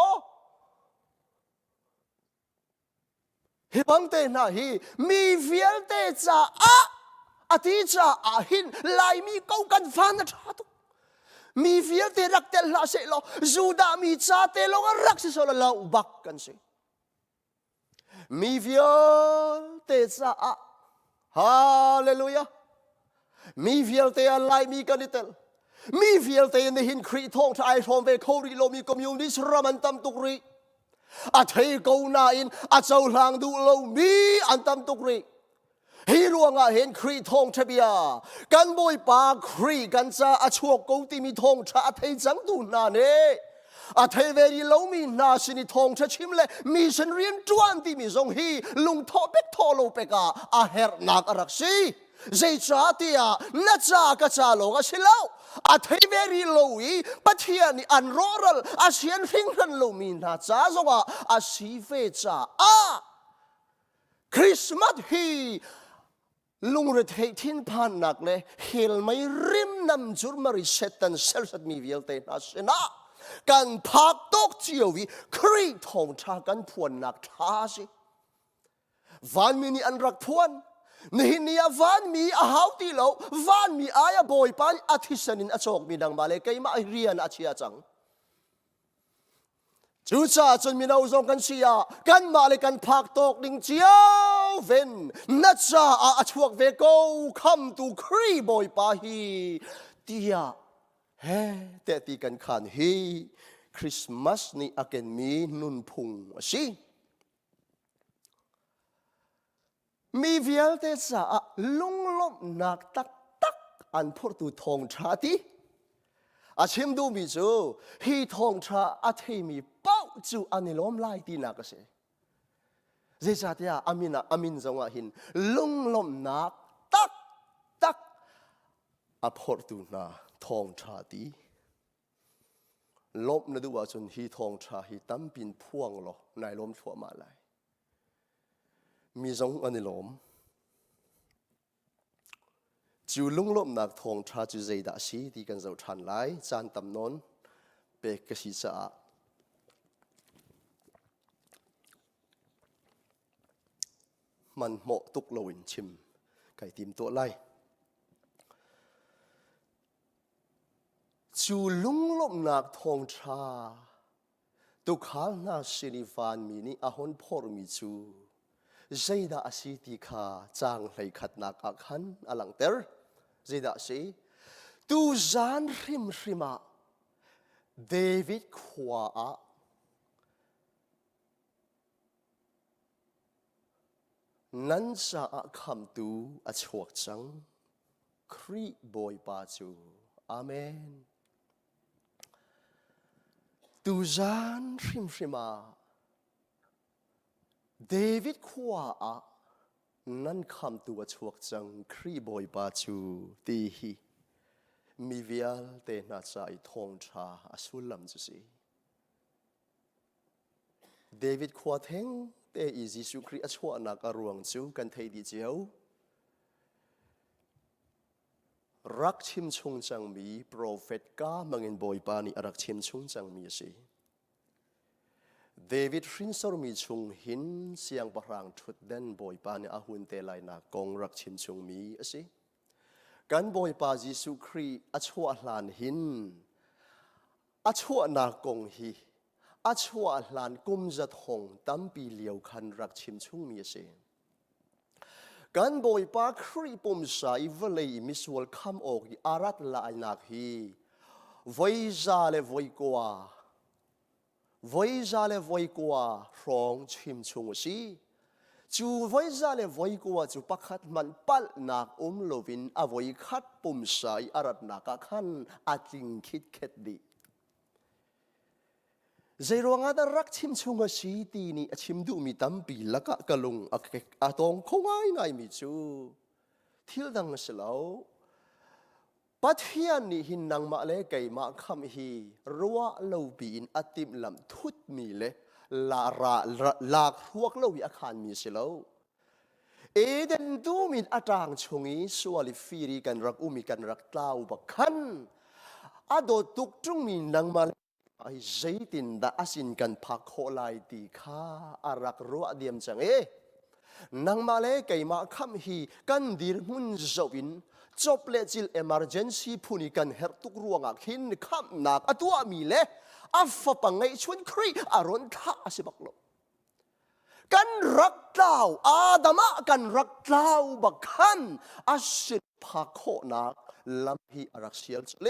เฮบังเตน่าฮีมีเวียลเตจ้าอาทิตย์จะอาหินลายมีเก้ากันฟันนะท่าตุมีเฟียเตรักเตลลาเสโลจูดามีจ้าเตโลก็รักสิโซลลาอุบักกันสิมีเฟียเตจ้าฮาเลลูยามีเฟียเตลายมีกันนิเตลมีเฟียเตในหินครีทองทายทองเวโคริโลมีคอมยูนิสรามันตัมตุกรีอาเทโกนาอินอาเจ้าหลังดูโลมีอันตัมตุกรีฮีรัวงาเห็นครีทองทบียกันบอยปาครีกันจะอาชัวกงตีมีทองชาเทจังตูนาเนอาเทเวรีโลมีนาสินิทองชาชิมเลมีฉันเรียนจวนที่มีทรงฮีลุงทอเป็กทอโลเปกาอาเฮร์นักอรักซีเจชาติยานัจจากระจาโลกสิเลาอาเทเวรีโลวีปะเทียนี่อันโรรัลอาเชียนฟิงรันโลมีนาจาสวะอาชีเฟจาคริสต์มาสฮีลุงเรททิ้นผ่านหนักเลยเฮลไม่ริมนำจุดมาริเซตันเซลสัตมีเวลเตนัสนะกันพักตกเจียววิครีทองชากันพวนหนักท้าสิวันมีนี่อันรักพวนนี่นี่วันมีอาหาวตีโลวันมีอายาบอยปันอาทิสนินอโศกมีดังมาเลยใครมาเรียนอาชียจังจูจ่าจนมีนาอุจงกันเสียกันมาเลยกันพักตกดิ่งเจียวเวนนัจจาอาชวกเวโกคำตูครีบอยปาฮีเตียเฮแต่ตีกันขันฮีคริสต์มาสนี่อาเกนมีนุนพุงสิมีเวียลเตจ่าลุงลมนักตักอันพูดตูทองชาติอาชิมดูมีจูฮีทองชาอาเทมีเป้าจูอันนี้ล้มไล่ตีนักเสเจจัตยาอามินจงว่าหินลุงลมนักตักอาพอร์ตูนาทองชาตีลบนะดูว่าจนฮีทองชาฮีตั้มปินพ่วงหรอนายล้มชั่วมาเลยมีจงอันนี้ล้มจ จูลุงลบนักทองชาจูใจดาสีที่กันจะทันไล่จานตำนนเปกกสิจะมันเหมาะตุกลวินชิมไก่ติมตัวไล่จูลุงลบนักทองชาตุกข้างนาสิริฟานมีนี่อาหอนพอรมีจูใจดาสีที่ข้าจางไหลขัดนักอักขันอลังเตอร์ใจดาสีตูจานริมมาเดวิดขวานั้นจะคำตูอชวกจังครีบอยปาจูอาเมนตูจานริมมาเดวิดขวานั้นคำตัวชวกจังครีบอยปาจูตีฮีมีวิลเตน่าใจทองชาอสุลัมจุสีเดวิดขวาเทงเตอีจิสุครีอชวนักอรวงจูกันเทดีเจียวรักชิมชงจังมีโปรเฟตก้ามังเงินบอยปานีรักชิมชงจังมีสิเดวิดรินสรมีชงหินเสียงปรางชุดเด่นบอยปานีอาหุนเตลัยนักกงรักชิมชงมีสิกันบอยปาจิสุครีอชวลานหินอชวนากงฮีอชวลานกุมจัดหงตั้มปีเลียวคันรักชิมชุ่งมีเสียกันบอยปาครีปุ่มสายเวลีมิสวลคำออกอารัตลายนักฮีไว้ซาเลไว้กว่าร้องชิมชุ่งสีจูไว้ซาเลไว้กว่าจูปักขัดมันปัลนักโลวินอไว้ขัดปุ่มสายอารัตนักขันอาจิงคิดเข็ดดีใจรวงอาดรักชิมชงสีตีนี่ชิมดูมีตั้มปีละกะกะลุงอาตองคงง่ายมีจูที่ดังสลาวปัทยานี่หินนังมาเลไก่มาคำฮีรัวเลวปีนอติมลำทุดมีเลลากพวกเลวิอาคารมีสลาวเอเดนดูมีอาจางชงอีสวาลิฟีรีกันรักมีกันรักเต้าบักขันอาโดตุกจุงมีนังมาไอ้ใจตินดาสินกันพักโคลายตีข้าอารักรัวเดียมจังนังมาเลไก่มาคำฮีกันดีรมุนจวินจบเลจิล emergency พูนิกันเฮรตุกรวงอักหินคำนักตัวมีเลอัฟปังไงชวนครีอารอนท่าสิบักลกันรักเต้าอาดามะกันรักเต้าบักขันอาสิพักโคนักลำฮีอารักเชียลเล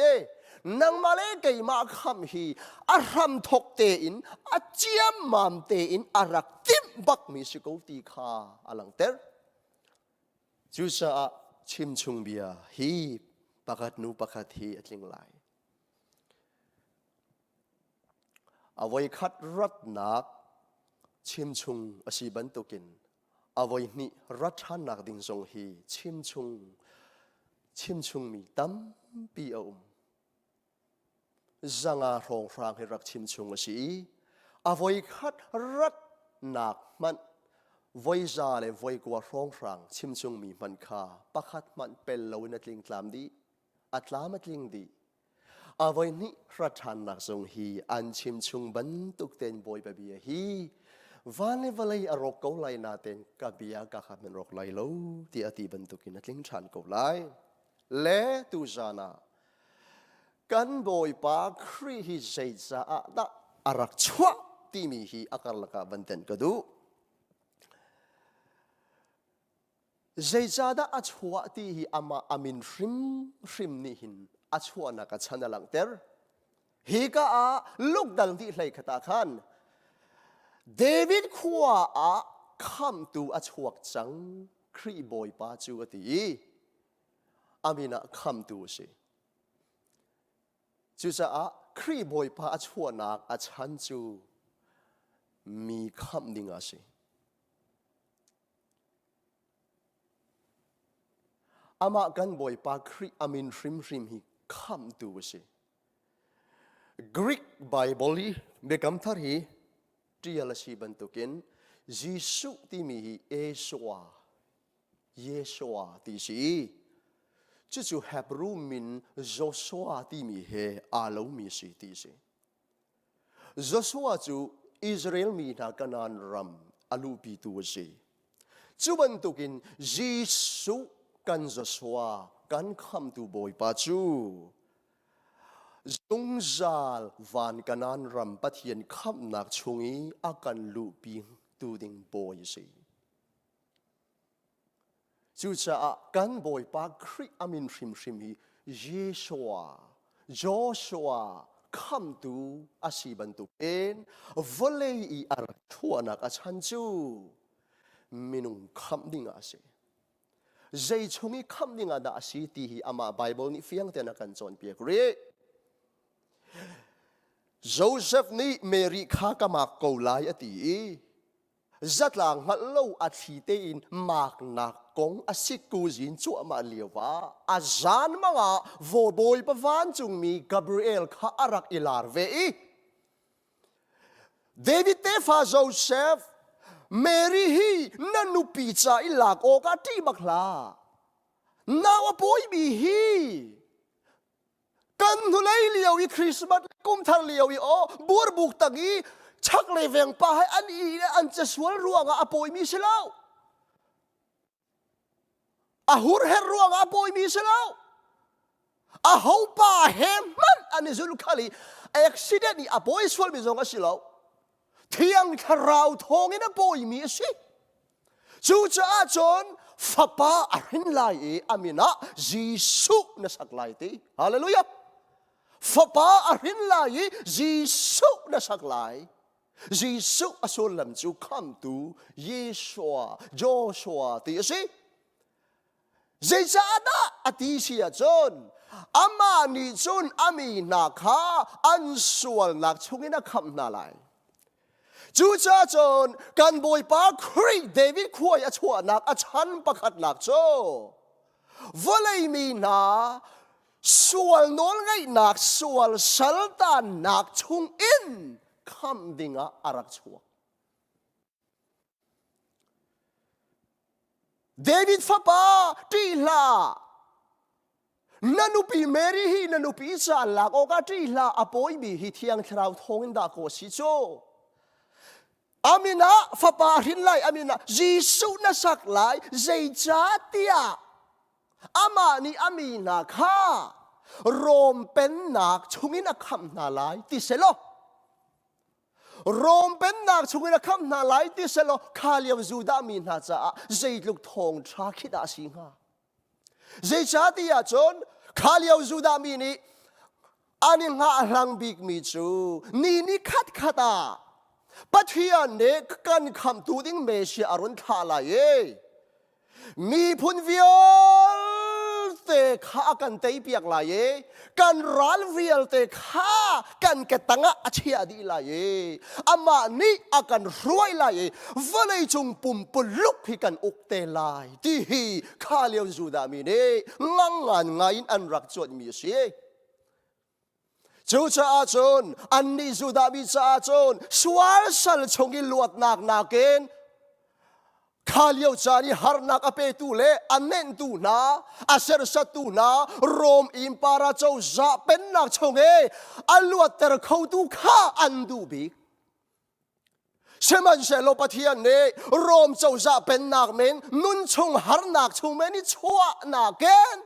นังมาเลไก่มาคำฮีอารัมทกเตอินอาเจียมมามเตอินอารักติมบักมีสิกตีข้าอลังเตอร์จูซาชิมชุงเบียฮีปากนูปากทีอัดลิงไลเอาไว้คัดรัดนักชิมชุงอสีบันตุกินเอาไว้นี่รัดชันนักดิ่งทรงฮีชิมชุงมีตั้มปีอาจังอารองฟางให้รักชิมชุงสีอวัยคัดรัดหนักมันวัยจาเลยวัยกว่ารองฟางชิมชุงมีมันค่าปักขัดมันเป็นเลวนัดลิงตามดีอัตลามัดลิงดีอวัยนี้รัฐานนักทรงฮีอันชิมชุงบรรทุกเต็นบอยแบบฮีวันนี้วันเลยอรกเกาไลนาเต็นกับเบียกับขับมันรกไลโลที่อติบรรทุกินัดลิงชันเกาไลเล่ตุจานากันบอยปาครีฮิใจจะอาอารักชัวที่มีฮีอาการละกาบันเทนกดูใจจะได้อาชัวที่ฮีอามาอามินริมนี่หินอาชัวนักชันดังเตอร์ฮีก็ลูกดังที่ไหลขตาขันเดวิดขวาคำตูอาชัวจังครีบอยปาจูตีอามินะคำตูสิจูจะครีบอยพาชัวนักอาชันจูมีคำดิ่งอาสิอามากันบอยพาครีอามินริมฮีคำตูสิกรีกไบเบิลลีเบกัมทารีที่ยาลชีบันตุกินยิสุที่มีเยชัวที่สิ จู่ๆเฮบรูมินโจชัวที่มีเฮอาลูมีสิที่สิโจชัวจู่อิสราเอลมีนักการรัมอาลูปีตัวสิจู่บรรทุกินยิสุกันโจชัวกันคำตัวบอยป้าจู่จงจาลวันกันรัมปัทยันคำนักชงอีอากันลูปีตัวดิ่งบอยสิจู่จะกันบอยป้าคริอามินริมฮีเยชัวโจชัวคำตัวอาศิบันตุเอ็นวอลเลย์อาร์ทัวนักอาชันจูมินุงคำดิ่งอาศิใจชงอีคำดิ่งอาดาศิตีฮีอามาไบเบิลนี่เฟียงเตนักันจอนเปียกเรโจเซฟนี่เมริคากามากโกลายอตีจัดหลังฮัลโลอาทิเตอินมากนักกงอาศิกูจินจัวมาเลียวะอาจารย์มังอาโวบอยปวันจุงมีกาเบรีเอลข้าอารักอิลาร์เวอีเดวิดเตฟาโจเซฟเมรีฮีนันนุปีจาอิลากโอกาตีบักลานาวบอยบีฮีกันทุเลยเลียวอีคริสต์มาสกุมทางเลียวอีบัวบุกตะกี้ชักเลยเวงป้าให้อันอีอันจะสวนรวงอาปอยมีเสลาอาหูเฮรวงอาปอยมีเสลาอาหูป้าเฮมันอันนี้จุลคาลีเอ็กซิเดนต์อาปอยสวนมีจงอาศิลาเที่ยงคราวทองอินอาปอยมีสิจู่จ้าจนฟ้าป้าอรินไลอามินะยิสุนัสักไลตีฮาเลลูยาฟ้าป้าอรินไลยิสุนัสักไลยิสุอสุลัมจูคำตูเยชัวโจชัวตีสิเจจาดาอติเสียจนอามานิจนอามีนาคาอันส่วนนักชงนักคำนาไลจู่จ้าจนกันบอยป้าครีเดวิดควายอชวนักอชันประคัดนักโจวอลเลยมีนาส่วนโน้นไงนักส่วนสัลตานนักชงอินคำดิ่งอารักชัวเดวิดฟ้าป้าตีลานันุปีเมรีฮีนันุปีจาลักโอกาตีลาอปอยบีฮีเทียงคราวทงอินดาโกสิโจอามินะฟ้าป้าหินไลอามินะยิสุนัสักไลเจจาติยาอามานีอามินะข้าโรมเป็นนักชงอินคำนาไลติเซโลโรมเป็นนักชงอินคำนาไลติเซโลคาเลียวจูดามินะจ้าเจลุกทองทราคิดาสิงหาเจจาติยาจนคาเลียวจูดามินีอันนี้งาหลังบิกมิจูนี่ขัดขัดาปัจจัยเนกกันคำตูดิ้งเมชิอารุนทาลายมีพุนวิลเตข้ากันเตยเปียกลายกันรัลวิลเตข้ากันเกตังอาเชียดีลายอามานี่อากันรวยลายวันนี้จงปุ่มปลุกให้กันอุกเตลายที่ฮีข้าเลี้ยวจูดามีเนงังงานไงอันรักจวนมีเสียจู่จ้าจนอันนี้จูดามีจ้าจนสวรรค์สัลชงกิลวดนักนักเกนข้าเลี้ยวจานี่ฮาร์นักอเปตูเลอันเน้นตูนาอาเซอร์สัตูนาโรมอิมปาราเจ้าจะเป็นนักชงอันลวดแต่เขาตูข้าอันดูบิกเชมันเชโลปะเทียนเนโรมเจ้าจะเป็นนักเมนนุนชงฮาร์นักชงเมนี่ชัวนักเกน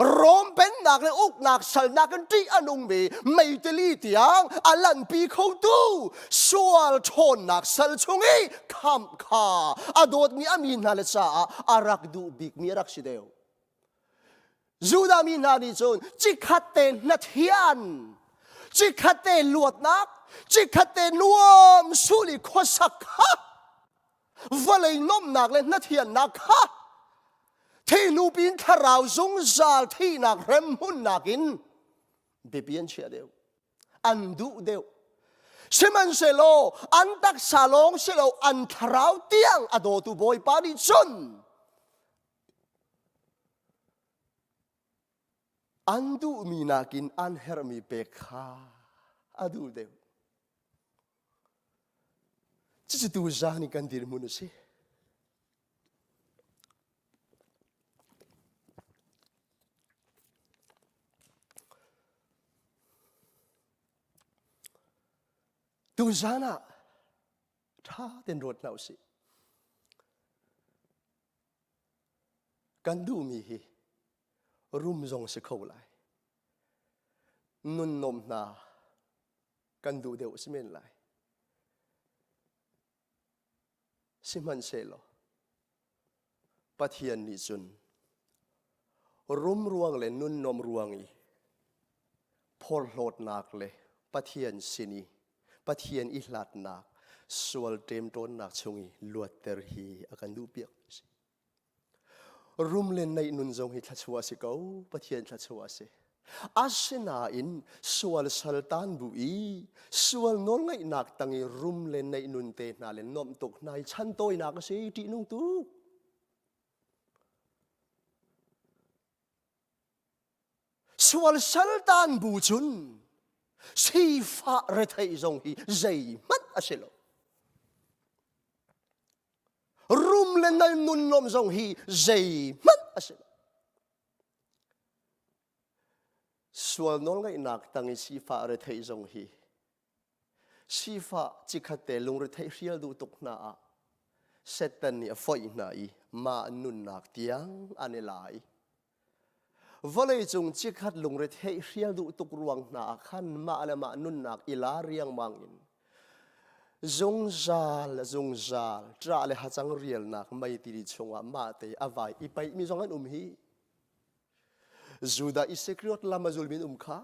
โรมเป็นนักเลยอุกนักสัลนักกันที่อนุงมีไม่ตลีที่ยังอันลันปีเขาตู้ส่วนชนนักสัลชงคำข้าอดดมีอามีนาเลซ่าอารักดูบิกมีรักสิเดียวจูดามีนาดิจนจิขัดเตนนัทยันจิขัดเตนลวดนักจิขัดเตนนวมสุลิโคสักข้าวะเลยน้มนักเลยนัทยันนักข้าที่นูบินทาราวจงจาลที่นักเรมหุ่นนักินเบียนเชียเดียวอันดูเดียวเชมันเซโลอันตักซาลงเซโลอันทาราวเตียงอโดตุบอยปาดิจนอันดูมีนักินอันเฮรมีเบคาอดูเดียวจะดูจานิกันดิรมุนสิ zana tha ten rot nau si kan du mi hi rum zong se khau lai nun nom na kan du deu simen lai siman se lo pathian ni chun rum ruang le nun nom ruang i phol hlot nak le pathian sini pathian i hlat nak sual tem ton nak chungi luat ter hi akan du piak rum len nei nun zong hi thachua si ko pathian thachua se asina in sual saltan bu i sual nol ngai nak tangi rum len nei nun te na len nom tok nai chan toi nak se ti nung tu sual saltan bu chun si fa re thai zong hi zai mat aselo rum len nei nun nom zong hi zai mat aselo sual nol ngai nak tangi si fa re thai zong hi si fa chi khate lung re thai rial du tok na a setan ni a foi na i ma nun nak tiang anelai volei chung chi khat lung re thei rial du tuk ruang na khan ma ala ma nun nak ila riang mangin zong zal tra le ha chang rial nak mai ti ri chunga ma te avai ipai mi zong an hi juda isekriot lama zulmin kha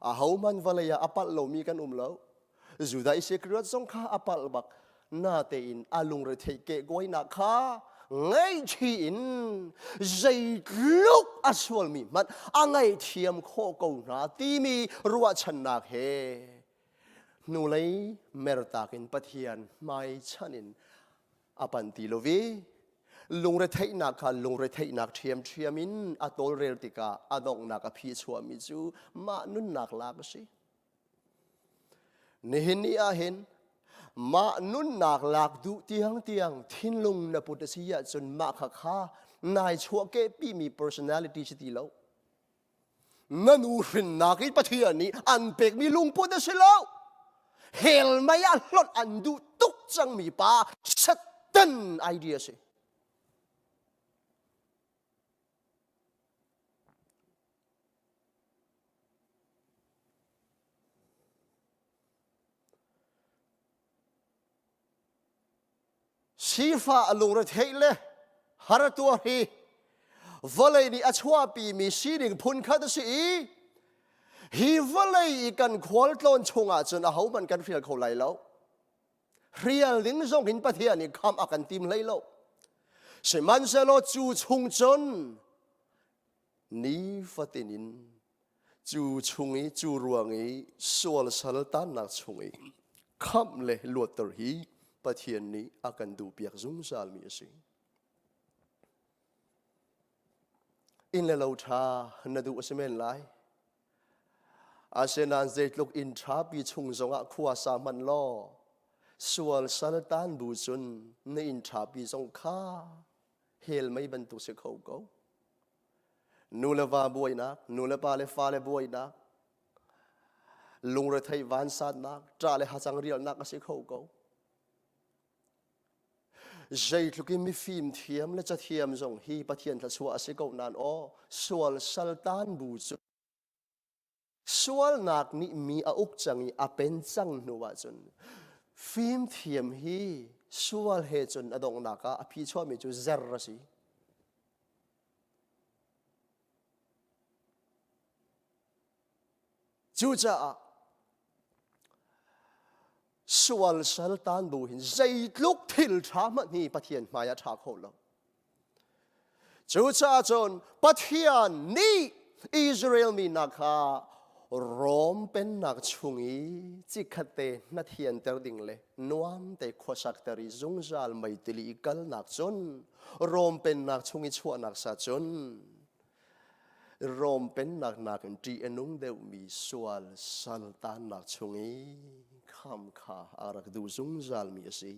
a hauman valaya apal lo mi kan lo juda isekriot zong kha apal bak na te in alung re thei ke goi na kha ngay chi in dây lúc aswal mi mat angai thiam kho ko na ti mi ruwa chan nak he nu lei merta kin pathian mai chanin apan ti lovi lung re thei nak kha lung re thei nak thiam in atol rel tika adong nak a phi chua mi chu ma nun nak la ka si nehin a hen ma nun nak lak du tiang thin lung na putasiya chun ma kha nai chua ke pi mi personality chi ti lo nanu rin nakai pathian ni an pek mi lung putasilo hel maya hlot an du tuk chang mi pa satan idea se sifa alung re thei le har tu hi volei ni achwa pi mi siring phun kha ta si hi volei kan khwal tlon chunga chun a hauman kan rial kho lai lo rial ding zong hin pathian ni kham akan tim lai lo se man se lo chu chung chon ni fatinin chu chungi chu ruangi sual sal tan nak chungi kham le luater hi pathian ni akan du piak zung sal mi si in le lo tha na du semen lai asenan zeitluk in tha pi chung zonga khuwa sa man lo sual saltan bu chun ne in tha pi zong kha hel mai ban tu se khau ko nu le wa boy na nu le pa le fa le boy na lung re thai van sat na tra le ha chang rial na ka se khau ko dây lúc mi phim thiam le cha thiam zong hi pathian tha chua se ko nan o sual saltan bu chu sual nak ni mi a uk changi a pen chang nu wa chun phim thiam hi sual he chun adong naka a phi chwa mi chu zer ra si chu cha sual saltan bu hin zai luk thil tha ma ni pathian maya tha kho lo chu cha chon pathian ni Israel mi nakha rom pen nak chungi chi khate na thian ter ding le nuam te khosak tari zungzal mai tili kal nak chon rom pen nak chungi chua nak sa chon rom pen nak ti enung deu mi sual saltan nak chungi kham kha arak du zungzal mi si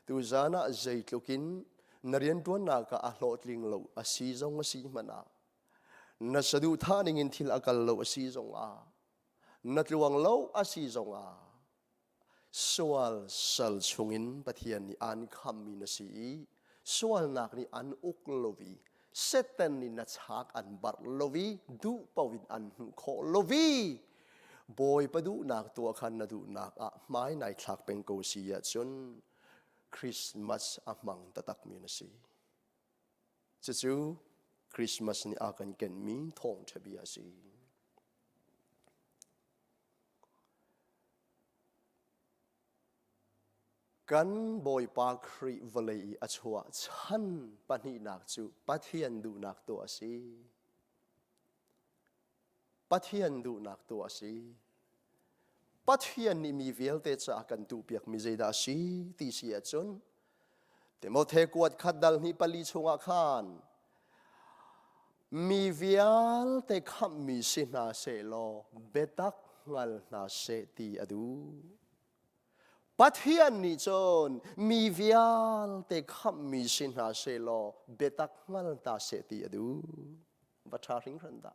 tu zana zeitlukin narian tuan na ka ahlot ling lo asi zong asi mana na sadu thaning in thil akal lo asi zong a นัดลวงเล่าอาศิจงอาสวลสัลชงอินปะเทียนนี่อันคำมีนสีสวลนักนี่อันอุกโลวีเซตันนี่นัชากอันบัดโลวีดูปวินอันโคโลวีบอยประดูนักตัวขันนดูนักไม้ในคลักเป็นโกเซียจนคริสต์มาสมังตะตักมีนสีจู่คริสต์มาสนี่อากันเกินมีทองเฉบียสีกันบอยปากรีวเลยอชัวฉันปนินักจูปัทยันดูนักตัวสีปัทยันดูนักตัวสีปัทยันนี่มีเวลเตจะกันตูเปียกมีเจดาสีตีเสียจนแต่โมเทกวดขัดดัลนี่ปลีชงอาคารมีเวลเตคำมีสินาเซโลเบตักงัลนาเซตีอดูปัทยันนี่จนมีเวลเตคำมีสินาเซโลเบตักงัลนาเซตีอดูบัชาริงรันดา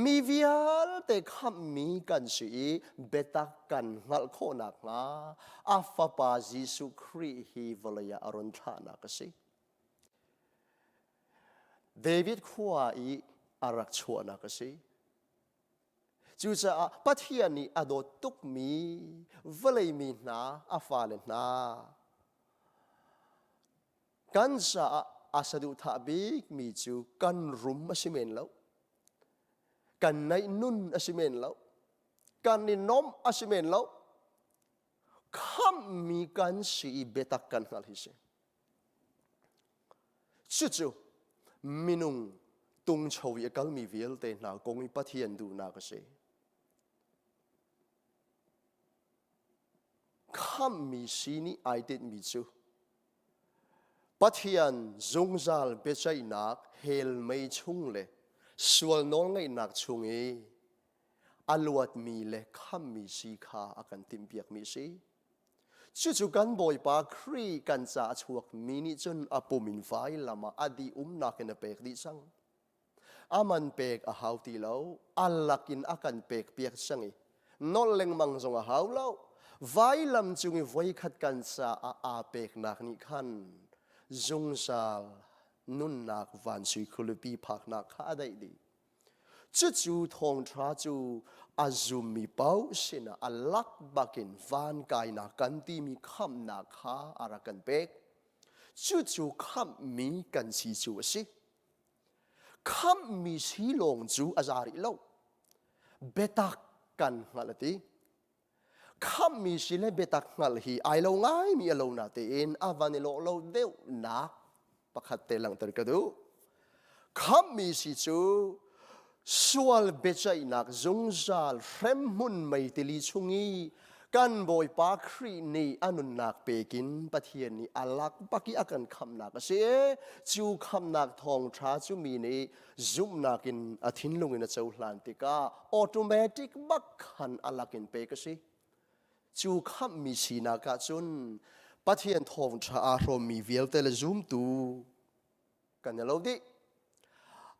มีเวลเตคำมีกันสีเบตักกันงัลโคนักงาอัฟปาจิสุครีฮีวลยาอรุณธานักสิเดวิดขัวอีอารักชวนักสิจู่จะปัทยันนี่อดตุกมีวลัยมีนาอาฟาเลนากันจะอาสดุทับิกมีจู่กันรุมอสิเมนแล้วกันในนุ่นอสิเมนแล้วกันในน้อมอสิเมนแล้วข้ามมีกันสีเบตักกันอะไรสิจู่มินุงตุงชาวเยกัลมีเวลเตนากงอิปัทยันดูนากเสข้ามมีสีนี้ไอเด็ดมีจู่ปัทยันจงซาลเบชัยนักเฮลไม่ชุ่งเลยส่วนน้องไงนักชุ่งอลวดมีเลยข้ามมีสีขาอากันติมเปียกมีสีจู่ๆกันบอยปาครีกันจะชวกมินิจนอปุมินไฟลามาอดีนักนเปกดิสังอามันเปกอาหาวตีแล้วอัลลักินอากันเปกเปียกสังนอลเลงมังจงอาหาวแล้วไฟลำจุงไว้ขัดกันจะอาเปกนักนิคันจงซาลนุนนักวันสุยคุลปีพักนักข้าได้ดีจู่ๆทองทราจูอาจุมีเป้าสินะอัลลักบักินวันกายนักกันที่มีคำนักข้าอารักันเปกจู่ๆคำมีกันสีจูสิคำมีสีลงจูอาจาริโลเบตักกันฮัลตีคำมีสีเลเบตักฮัลฮีไอโลง่ายมีอโลนาเตอินอาวันโลโลเดวนักปักขัดเตลังตระกดูคำมีสีจูสวลเบจัยนักจงซาลเฟมมุนไม่ติลิชุงีกันบอยปาครีนีอนุนักเปกินปะเทียนนี่อลักปักกี้อากันคำนักเสียจูคำนักทองทราจูมีนี่จุมนักินอาทินลุงอินเจ้าหลานติกาออโตเมติกบักขันอลักินเปกสิจูคำมีสีนักจุนปะเทียนทองทราอารมมีเวลเตลจุมตูกันเนี่ยเราดิ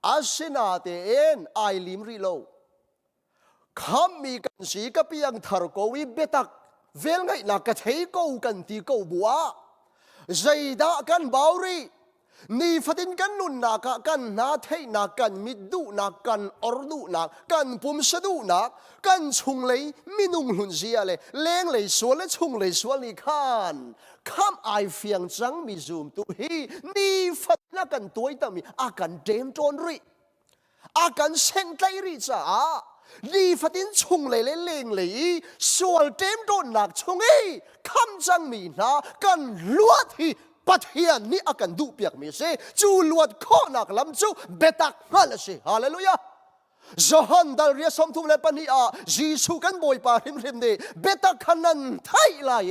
อาศินาเตเอ็นไอลิมริโลคำมีกันสีกับเพียงทารโกวิเบตักเวลไงนักเทยโกกันตีโกบัวใจดากันบาวรีนี่ฟัดินกันนุนนักกันนาเทยนักกันมิดูนักกันอรดูนักกันปุ่มสะดูนักกันชุงเลยมินุงหลุนเสียเลยเลี้ยงเลยสวนเลยชุงเลยสวนนี่ขันคำไอเฟียงจังมีซูมตุฮีนี่ฟัดนักกันตัวตามีอากันเดมจนรีอากันเซงไตรีจ้านี่ฟัดินชุงเลยเลี้ยงเลยสวนเดมโดนนักชุงคำจังมีนะกันลวดที่ปัทยันนี่อากันดูเปียกมีเสจูลวดข้อนักลำจูเบตักฮัลสิฮาเลลูยาจอฮันดัลเรียสมทุมเลปนีอาจีสุกันบอยปาริมริมเดเบตักขันนันไทยลาย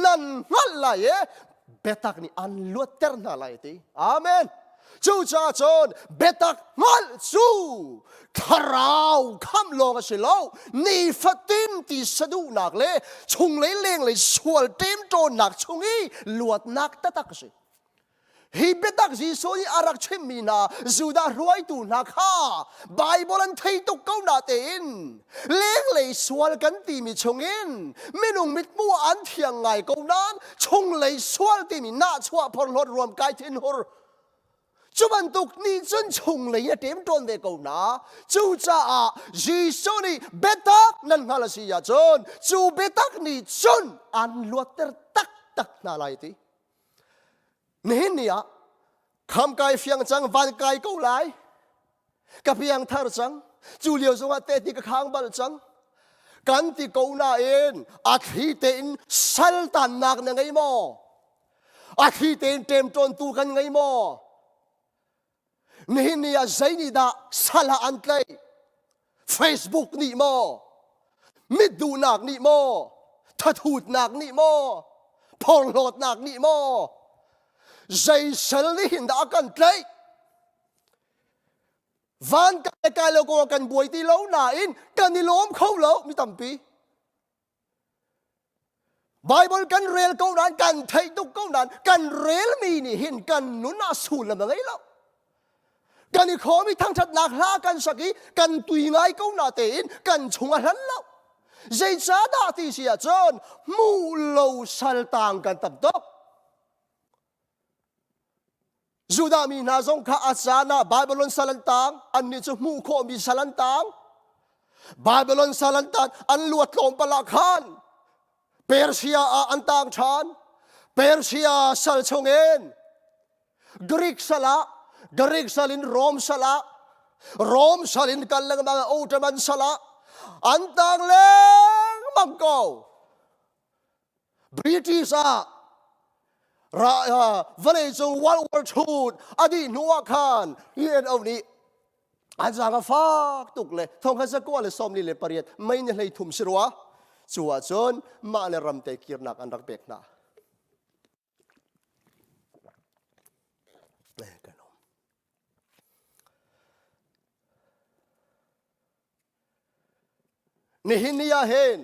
นันฮัลลายเบตักนี่อันลวดเตอร์นาลายตีอาเมนจูจ้าจนเบตักฮัลจูคาราวคำลงสิโลนี่ฟัดินที่สะดุนักเลยชุงเลยเลี้ยงเลยสวลเต็มโจนักชุงอีลวดนักตะตักสิ ฮิเบตักจีโซนีอารักเชมีนาจูดารวยตูนักฮาไบเบิลอันไทยตุกเก้านาเตนเลี้ยงเลยสวลกันตีมีชงอินไม่นุ่งมิดมัวอันเทียงไงก้าวนั้นชงเลยสวลตีมีน่าชัวพอลดรวมกายทินหรจุบันตุกนี่จนชงเลยเต็มต้นเด็กก้าวนาจูจ้าจีโซนีเบตักนั่นฮาลาซียาจนจูเบตักนี่จนอันลวดเตอร์ตักนาไลตีนี่เนี่ยคำกายเฟียงจังวันกายกูไลกับเพียงทารจังจูเลียวสวัสดิ์ที่ข้างบัลจังกันที่กูน่าเองอาทิตย์เต็นสัลตันนักนั่งไงโมอาทิตย์เต็นเต็มจนตูกันไงโมนี่เนี่ยใจนี่ด่าสละอันไกล Facebook นี่โมมิดดูนักนี่โมทัดหูดนักนี่โมพอลโหลดนักนี่โมใจเสลนี่หินดากันไกลวันกันไกลเราก็กันบวยที่เราหนาอินกันนี่ล้มเข้าเรามีตั้มปีไบเบิลกันเรลเก้านั้นกันไทยตุกเก้านั้นกันเรลมีนี่เห็นกันนุนอาสูลละมั้งไงเรากันนี่ขอมีทั้งชัดนักลากันสักทีกันตุยไงเก้านาเตนกันชงอันเราใจจ้าดาที่เสียจนมูโลสัลต่างกันตับดอกจูดามีนาซงข้าอาจารย์นะบาบิลอนสลันตังอันนี้จะมูโคมีสลันตังบาบิลอนสลันตังอันลวดลมปลาคานเปอร์เซียอันต่างชานเปอร์เซียสัลชงเอ็นกรีกสละกรีกสลินโรมสละโรมสลินกันลังมาโอตมันสละอันต่างเลงมังโกบริติชวันนี้จงวันวอร์ชูดอดีตนัวคานเย็นเอานี้อาจารย์ก็ฟักตุกเลยทองข้าศึกว่าเลยสมลีเลยปริยัติไม่เนี่ยเลยทุ่มสิรัวจัวจนมาเลยรำเตะกีรนักอันรักเบกนานี่หินนี่เห็น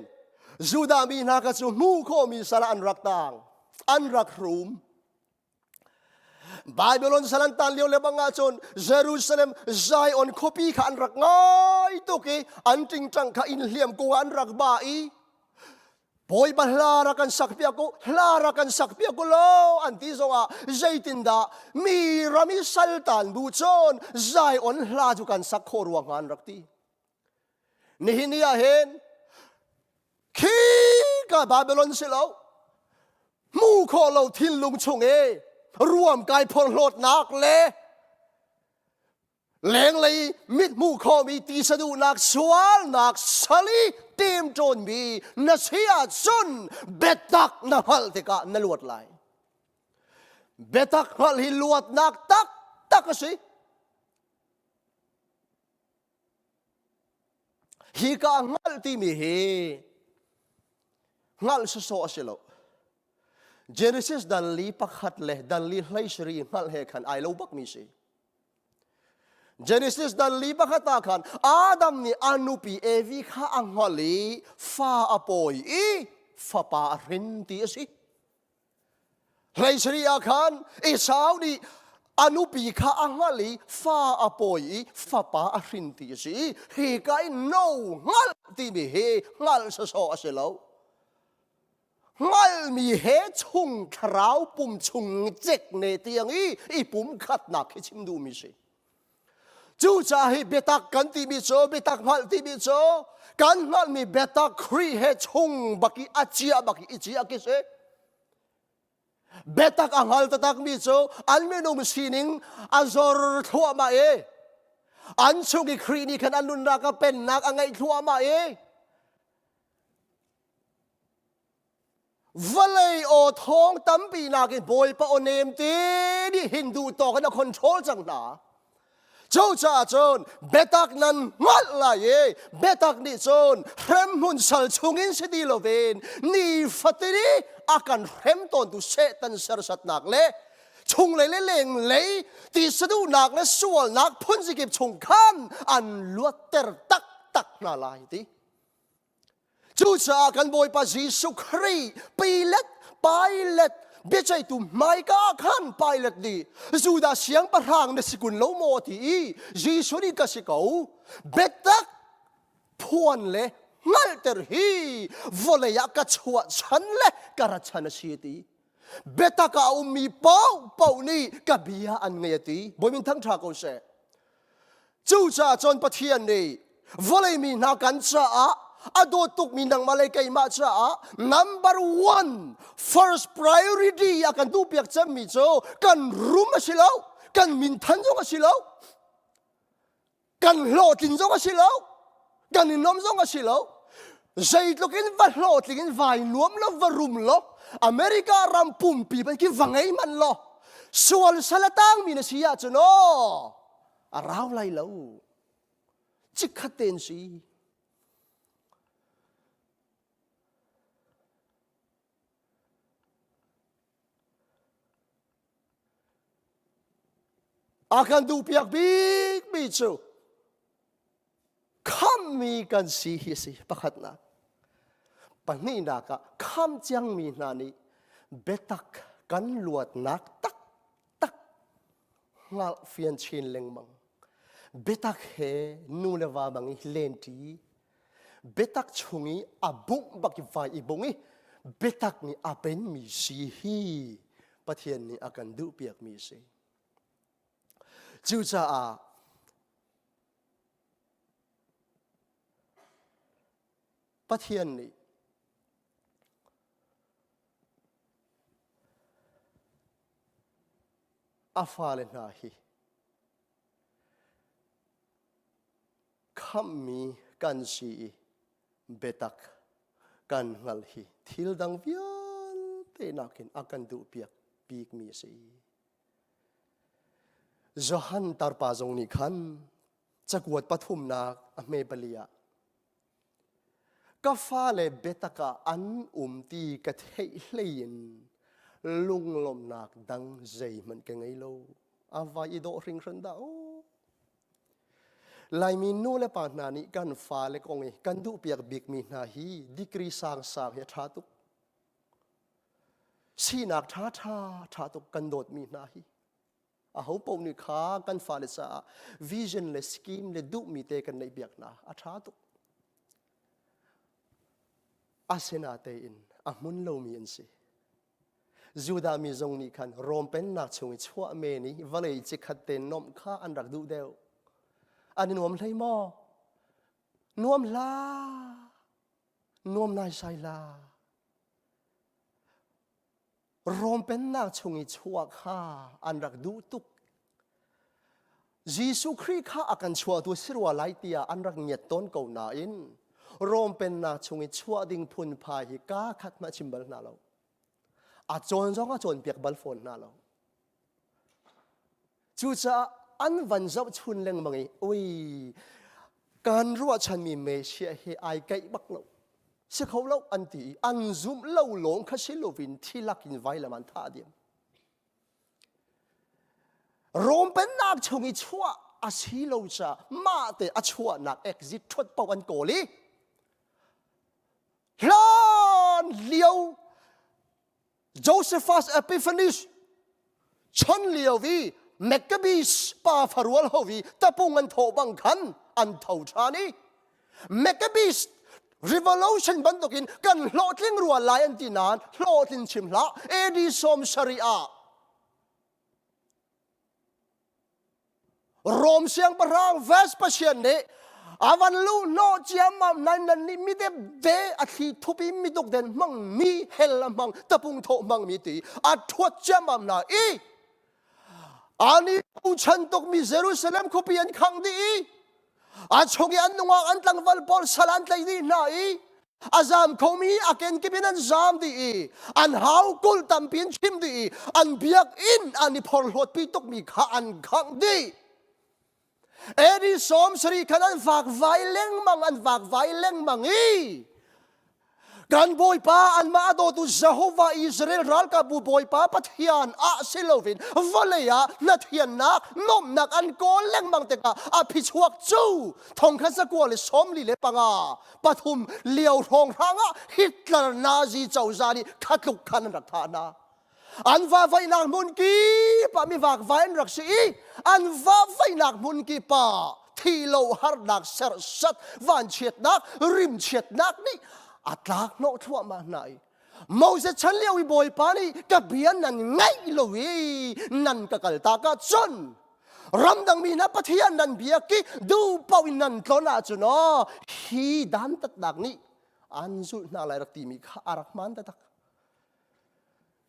จูดามีนักจูมูโคมีสารอันรักต่างอันรักรูมไบเบิลอนสลันตันเลียวเลบังอาจนเยรูซาเล็มไซออนโคปีขันรักง่ายตุกีอันจริงจังขันเลียมกูอันรักบ่ายบอยบัลลารักันสักเปียกูลารักันสักเปียกูโลอันที่สว่าใจตินดามีรามิสัลตันบูชนไซออนลาจุกันสักโครวงอันรักตีนี่นี่เห็นขี้กับไบเบิลอนเสลามูโคเราทิ้งลุงชงรวมกายพลโลดนักเลยแหลงเลยมิดมูโคมีตีสะดูนักสวลนักสลีเต็มจนมีนักเสียจนเบตักนักฮัลติกะนลวดไหลเบตักฮัลฮิลวดนักตักสิฮิกะงัลติมีเฮงัลสุโซอสิโลGenesis dan li pakhat leh dan li hlai shri ngal he khan ai lo bak mi se Genesis dan li pakhat khan Adam ni anupi evi kha anghali fa apoi fa pa rin ti si hlai shri khan Esau ni anupi kha anghali fa apoi fa pa rin ti si he kai no ngal ti mi he ngal so aselo ngal mi he chung krau pum chung jek ne tiang i pum khat na ke chim du mi se chu cha hi betak kan ti mi cho betak ngal ti mi cho kan ngal mi betak khri he chung baki achia baki ichia ke se betak angal tatak mi cho an me no sining azor thua ma an chung ki khri ni kan anun ra ka pen nak angai thua ma Valay o thong tampi nakin boy pa o name ti di Hindu to kana control jang na. Châu cha chon betak nan ngal la ye betak ni chon rem hun sal chungin se di loven ni fatiri akan rem ton tu setan sarsat nak le chung le leng le ti sadu nak le sual nak phun sikip chung khan an luater tak na lai ti Chu cha kan boy pa Jesus Christ Pilate เบใจตุไม่ก็ขันไปเล็ดดีจูดาเสียงประหางในสกุลโลโมทีจีสุนีกสิกาเบตักพวนเล่งัลเตอร์ฮีวอลเลยากชวฉันเล่กระชันชีตีเบตักเอามีเป้านี่กับเบียอันเงียตีบอยมินทั้งทากเอาเสจูจ่าจนปะเทียนนี่วอลเลยมีนักกันจ้าอดตุกมีนังมาเลยกันมาจ้า number one first priority อากันดูเปียกจะมีโจกันรู้มาสิแล้วกันมินทันจงมาสิแล้วกันโหลดจินจงมาสิแล้วกันนินอมจงมาสิแล้วใจลูกินวัดโหลดลิกินวายนวมแล้ววรุมแล้วอเมริการำปุ่มปีไปกินฟังไงมันแล้วส่วนสลัดตั้งมีนสิยาจ้ะเนาะราวไรแล้วจิกขัดเต็นสิอาการดูเปียกบิ๊กบิจูข้ามมีกันสีฮิสิปะขัดนะปันนี้นักข้ามจังมีนานี่เบตักกันลวดนักตักงาเฟียนชินเลงมังเบตักเฮนูเลวาบังเลนตีเบตักชงอีอาบุกบักไฟอีบุงอีเบตักนี่อาเป็นมีสีฮีปะเทียนนี่อาการดูเปียกมีสีจูจ่าปะเทียนนี่อาฟาเลนาฮีข้ามมีกันสีเบตักกันงัลฮีทิลดังวิอันเตนักินอากันดูเปียกปีกมีสีจอหันตาร์ปาจงนิคันจะกวดปฐุมนาเมเบลียก็ฟ้าเลเบตกาอันตีกะเทเลยินลุงลมนักดังใจมันกันไงโลอาวายโดริงรันดาโอลายมีนูเลปานนานิกันฟ้าเลกงเอกันดูเปียกบิกมีนาฮีดิกรีสางสางเฮทาตุกสีนักทาตุกกันโดดมีนาฮีอาหูปนิขากันฟ้าเลสาวิชั่นเลสกีมเลดูมีเตกันในเบียกนาอาทาตุกอาเซนาเตอินอามุนโลมีอันสิจูดามีจงนิคันรวมเป็นนักชงชัวเมนีวะเลยจิขัดเตนนมข้าอันรักดูเดียวอันนี้นวมเลยมอนวมลานวมนายไซลารวมเป็นนักชงชัวข้าอันรักดูตุกยิสุครีข้าอากันชัวตัวสิรวาไลเตียอันรักเงียดต้นเก่าหนาอินรวมเป็นนักชงชัวดิ่งพุนพาหิกาขัดมาชิมบัลนาเราอาจนจ้องอาจนเปียกบัลฟอนนาเราจูจะอันวันเจ้าชุนเลงมังอีอุ้ยการรู้ว่าฉันมีเมเชียเฮไอไกบักเราเสียเขาเล่าอันตีอันซุมเล่าหลงคาชิโลวินที่ลักอินไว้ละมันท่าเดียมรวมเป็นนักชงชัวอาชีโลจะมาแต่อาชัวนักเอ็กซิททดปวันโกลีลานเลียวโจเซฟัสเอพิฟานิสชันเลียววีเมกะบิสปาฟารวลฮอวีตะปุงอันโทบังคันอันเท่าชานีเมกะบิสrevolution บันตุกินกันโลดลิงรัวลายอันตินานโลดลิงชิมละเอดีสอมชริอาโรมเสียงประรางเวสปะเชียนเนอาวันลูโนเจียมนันนี่มิเดเวอาทิทุบิมิดกเดนมังมีเฮลมังตะปุงโทมังมีตีอาทวดเจียมนาอีอันนี้ผู้ชันตกมีเยรูซาเล็มคุปีอันขังดีอาชงยันนวอันตังวัลปอลสลันไลดีนาอีอาจามเขามีอาเกนกิบินันจามดีอันหาวกุลตัมปินชิมดีอันเบียกอินอันนี้พอลหดปีตกมีข้าอันขังดีเอดีสอมสรีขันอันฝากไว้เล่งมังอันฝากไว้เล่งมังอีกันบอยป้าอันมาโดตุเยโฮวาอิสราเอลรัลกับบุบอยป้าปัทยานอาเซโลวินวะเลยะนัทยานักนมนักอันโกเล่งมังเตกะอภิชวกจูทองคันสกัวเลยสมลีเลปังอาปฐุมเลียวทองทางฮิตเลอร์นาซีเจ้าจานีขัดลุกขันรักฐานา อันว่าไฟหนักมุนกีป่ามีฝากไฟรักสีอันว่าไฟหนักมุนกีป่าที่เราหัดนักเสรสัตวันเฉียดนักริมเฉียดนักนี่อัตลักษณ์โนทั่วมาไหนโมเสสฉันเลี้ยวบอยปานี่กับเบียนนั่นไงลวีนั่นก็กลตากจนรำดังมีนับปะเทียนนันเบียกิดูเป่านันตนาจุนอฮีดันตัดดักนี่อันสุดน่าไรรักตีมีข้าอารักมันตัด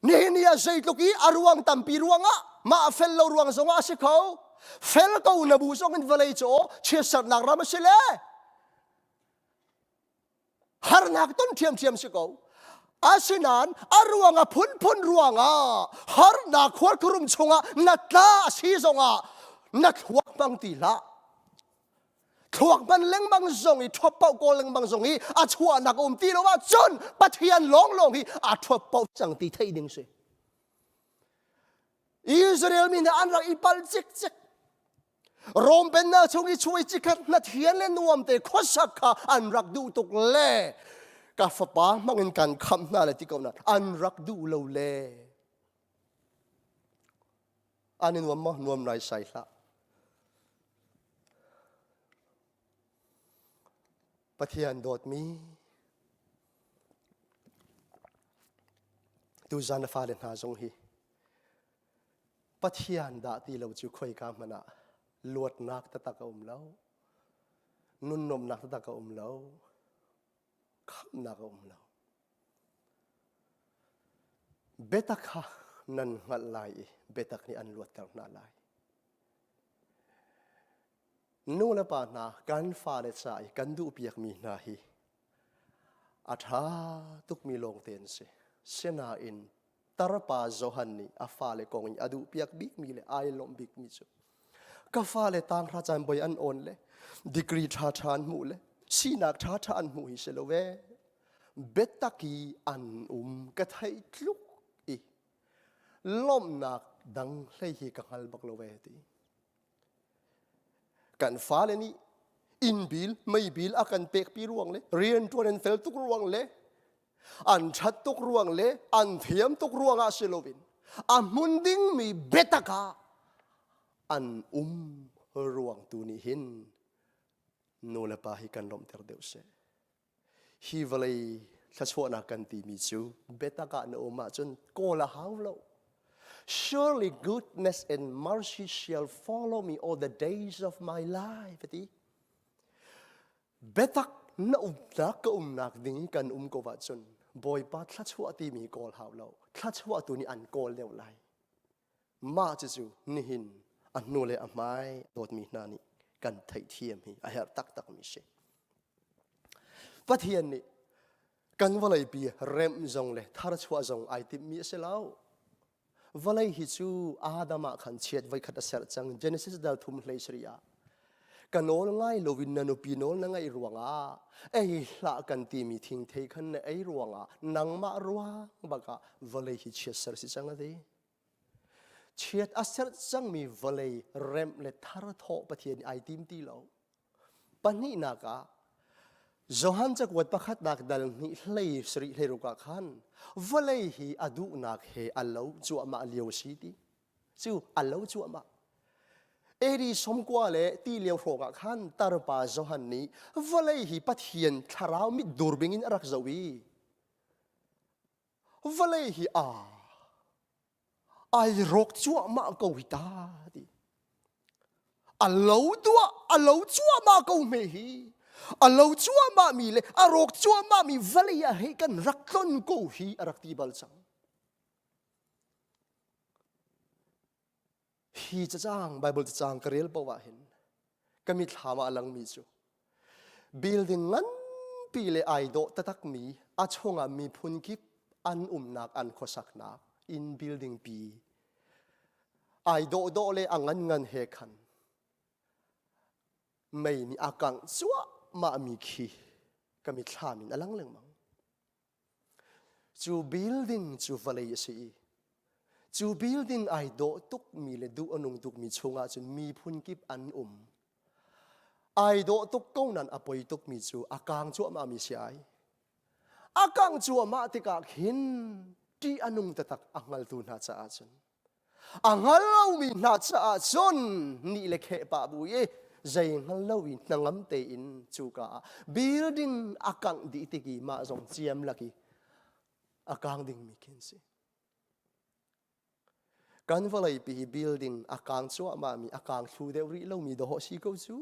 นี่ใช่ตุกี้อารวงตัมปีรวงอ่ะมาเฟลรวงสงอาสิเขาเฟลก็อุณบูสงกันเวลาโจเชื่อสัตนักรำสิเลฮาร์นักต้นเทียมสิเขาอาศินันอารวงอ่ะพุนรวงอ่ะฮาร์นักขวดครุมชงอ่ะนัดลาสีสงอ่ะนัดหวักบังตีละถวกมันเล็งบางสงอีทบเป่าโกเล็งบางสงอีอาชัวนักตีแล้วว่าจนปะเทียนลงอีอาทบเป่าจังตีไทยดิ่งสิอิสราเอลมีน่าอันรักอีปัลจิกโรมเป็นน่าชงอีช่วยจิกัดนัดเทียนเล่นนวมเตะข้อสักขาอันรักดูตุกเล่กาฟป้ามังเงินการคำน่าเลยที่เขานั้นอันรักดูเราเล่อันนี้นวมมั้งนวมนายใส่ละปะเทียนโดดมีดูจานฟ้าเดินหาจงฮีปะเทียนดาตีเราจูคุยกันมันอะลวดนักตะตะกะแล้วนุ่นนมนักตะตะกะแล้วคำนักแล้วเบตักะนั่นงัดลายเบตักนี่อันลวดกันน่าลายนู่นละป่านาการฟ้าเล็ดสายกันดูเปียกมีนาฮีอัฐาตุกมีลงเตียนสิเสนาอินตระปาโจฮันนี่อาฟ้าเล็กงอดูเปียกบิ๊กมีเลยไอลมบิ๊กมีจุกาฟ้าเล็ต่างราชานบอยอันโอนเลยดีกรีท่าทานมูเลยสีนักท่าทานมูฮิเซลเวเบตักีอันกระไทยลุกอีล้มนักดังเลยฮีกังฮัลบักโลเวตีกันฟ้าเลยนี่อินบิลไม่บิลอากันเปกปีรวงเลยเรียนตัวเรียนเฟลตุกรวงเลยอันชัดตุกรวงเลยอันเทียมตุกรวงอาเซโลวินอันมุนดิ้งมีเบตากาอันรวงตูนิหินโนเลปาฮิกันลมเตอร์เดวเซฮิวเลยทัชวนากันตีมิจูเบตากาโนมาจนโกลาฮาวโลSurely goodness and mercy shall follow me all the days of my life. Betak na umnak ka umnak dingi kan ko vatsun. Boy pa tlatchwa ti mi kol hawlaw. Tlatchwa tu ni an kol new lai. Ma chisu nihin an nule amai dot mi nani kan thai thiam hi a her tak mi she. Pathian ni kan walai pi rem zong le tharchwa zong ai ti mi se lao. Valai hi chu Adama khan chet vai khat ser chang Genesis dal thum hlei sria kanol ngai lovin nanu pinol na ngai ruanga ei hla kan ti mi thing thei khan ne ei ruanga nangma ruwa baka valai hi chet ser si chang ade chet a ser chang mi valai rem le thar tho pathian ai tim ti lo pani na ka Zohan jak wat pakhat nak dal ni hlei sri hlei ruka khan valai hi adu nak he allo chu ama liu siti chu allo chu ama eri somkwa le ti liu roka khan tarpa zohan ni valai hi pathian tharau mi durbingin arak zawi valai hi ai rok chu ama ko hita ti allo chu ama ko me hi allo chua ma mi le arok chua ma mi valia he kan raklon ko hi arakti balchang hi chang bible chang karel pawa hin kami thama alang mi chu building ngan pi le ai do tatak mi achonga mi phun kip an nak an khosak na in building pi ai do le angan ngan he khan mai ni akang chua ma mi khi kami thlamin alang leng mang chu building chu valai si chu building ai do tuk mi le du anung tuk mi chunga chun mi phun kip an ai do tuk ko nan apoi tuk mi chu akang chu ma mi si ai akang chu ma ti ka hin ที่อนุงตะตักอังลตูนาจ้าจนอังลเรามีนาจ้าจนนี่เล็กเหปะบุยใจอังลเราวินนังเตอินจูกาบิลดิ้งอากังดีติกีมาจงเจียมลักีอากังดิ้งมีคินสิกันว่าเลยปีบิลดิ้งอากังชัวมามีอากังชูเดวริเรามีดอกชีกูจู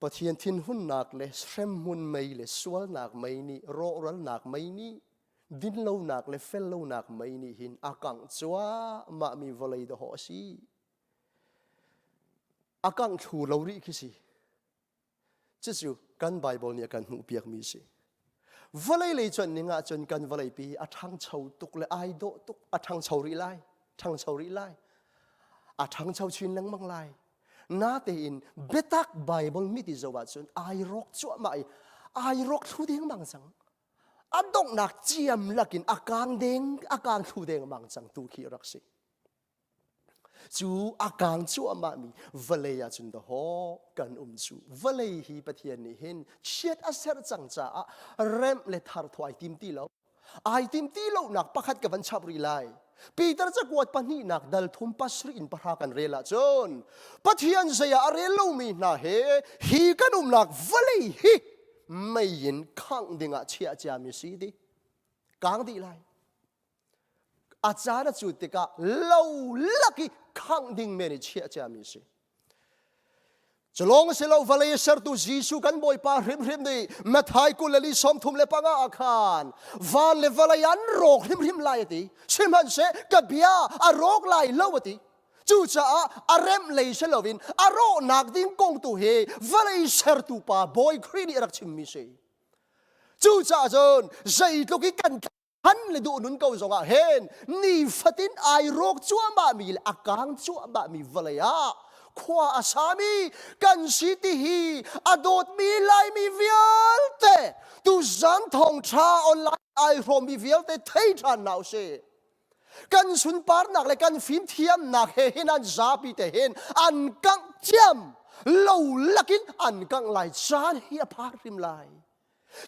ปะเทียนทินหุ่นนักเลยเชมหุ่นไม่เลยสวลนักไม่นี่โรรัลนักไม่นี่ดินเราหนักเลยเฟลเราหนักไม่นี่หินอากังชัวมามีว่าเลยดอกชีอากังชูเราริคิสิจะจู่กันไบเบิลเนี่ยกันหูเปียกมีสิว่าเลยจนนี่งะจนกันว่าเลยปีอาทังเฉาตุกเลยไอโดตุกอาทังเฉาริไลทังเฉาริไลอาทังเฉาชินนังมังไลนาเตอินเบตักไบเบิลมิติจวัดจนไอรกจั่วไม่ไอรกทูเด้งบางสังอันดงนักเจียมลักินอาการเด้งอาการทูเด้งบางสังตูขีรักสิจูอาการจั่วมามีวะเลยจนดอกันจูวะเลยฮีปะเทียนนี่เห็นเชียดอาเซรจังจ้าเริ่มเลทาร์ถวายติมตีแล้วไอติมตีแล้วนักประคัดกับวันชับรีไลปีตรจะกวดปนีนักดัลทุมปัสรินพระกันเรลาจนปะเทียนเสียเรลูมีนาเฮฮีกันนักวะเลยฮีไม่ยินข้างดิ่งเชียจามิสีดีกางดีไลอาจารย์จุดติกาเล่าลักข้างดิ่งเมนิเชียจามิสีจะลงเสลาวะเลยเสร์ตุจีสุกันบ่อยปาริมริมดีมาไทยกุลลีสมทุมเลปังอาคารวันเลวะเลยอันโรคริมริมไลติชิมันเสกับเบียอโรคไลเลวติจู่จ้าอาเรมเลยเสลวินอโรนักดิ่งกงตุเฮวะเลยเสร์ตุปาบ่อยครีนี่รักชิมมิเสจู่จ้าจนใจตุกิกันฮันเลยดูนุนเกาจงอาเห็นนี่ฟัตินไอโรคจั่วมามีอาการจั่วมามีวะเลยอะขวาสามีกันสิทธิอดดมีไลมีเวียลเตตุจันทองชาออนไลน์ไอโรมีเวียลเตเททันนาวเซกันสุนปาร์นักเลยกันฟิมเทียมนักเห็นอันซาปีเตเห็นอันกังเทียมเหล่าลักินอันกังไลจานเฮียพาริมไล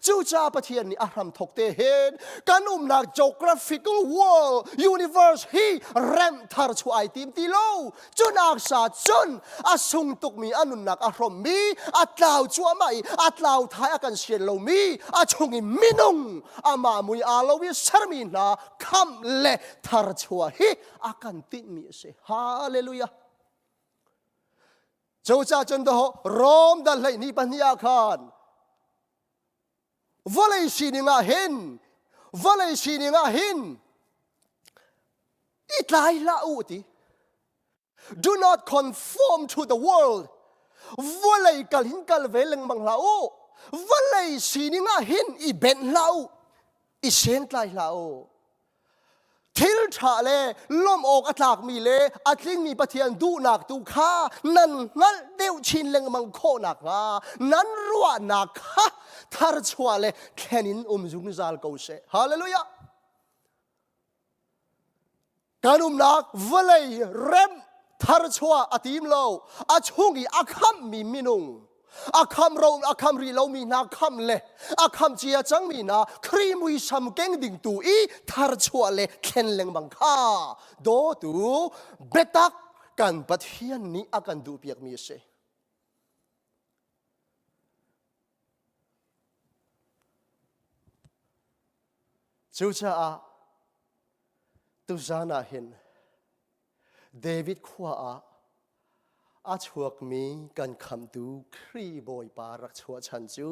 จู่จ้าปะเทียนนี่อารัมทกเตเห็นกันนัก geographical world universe ฮีเรมทาร์ช่วยทีมตีโลจนอักษาจนอาสุงตุกมีอนุนักอารมณ์มีอัตลาวชัวไม่อัตลาวท้ายอากันเชียนโลมีอาชงอิมินุงอามามุยอาลวิสร์มีนาคำเลทาร์ช่วยฮีอากันติมีเสฮาเลลูยาจู่จ้าจนโตรอมดัลเลยนี่ปัญญาคารวะเลยชีนิงาเห็นวะเลยชีนิงาเห็นอิตไลลาอุติ do not conform to the world วะเลยกัลหินกัลเวลงบังลาอุวะเลยชีนิงาเห็นอีเบนลาอุอีเชนไลลาอุทิลชาเลล้มอกอัตลากมีเลอัตลิงมีปะเทียนดูนักดูข้านั่นงั้นเดียวชินเลงมังโคนักนั้นรัวนักทาร์ชัวเลแค่นินจุงซาลกูเซ่ฮาเลลูยาการนักวะเลยเร็มทาร์ชัวอติมโลอาชุงอีอาคัมมีมินุงอาคัมเราอาคัมรีเรามีนาคัมเลอาคัมเจียจังมีนาครีมุยชัมเก่งดิ่งตูอีทาร์ชัวเลเข็นเลงบังค่าโดตูเบตักกันปะเทียนนี้อากันดูเปียกมีเสจู่จ้าตุจานาเห็นเดวิดขวาอาชวกมีกันคำดูครีบอยปารักชัวชันจู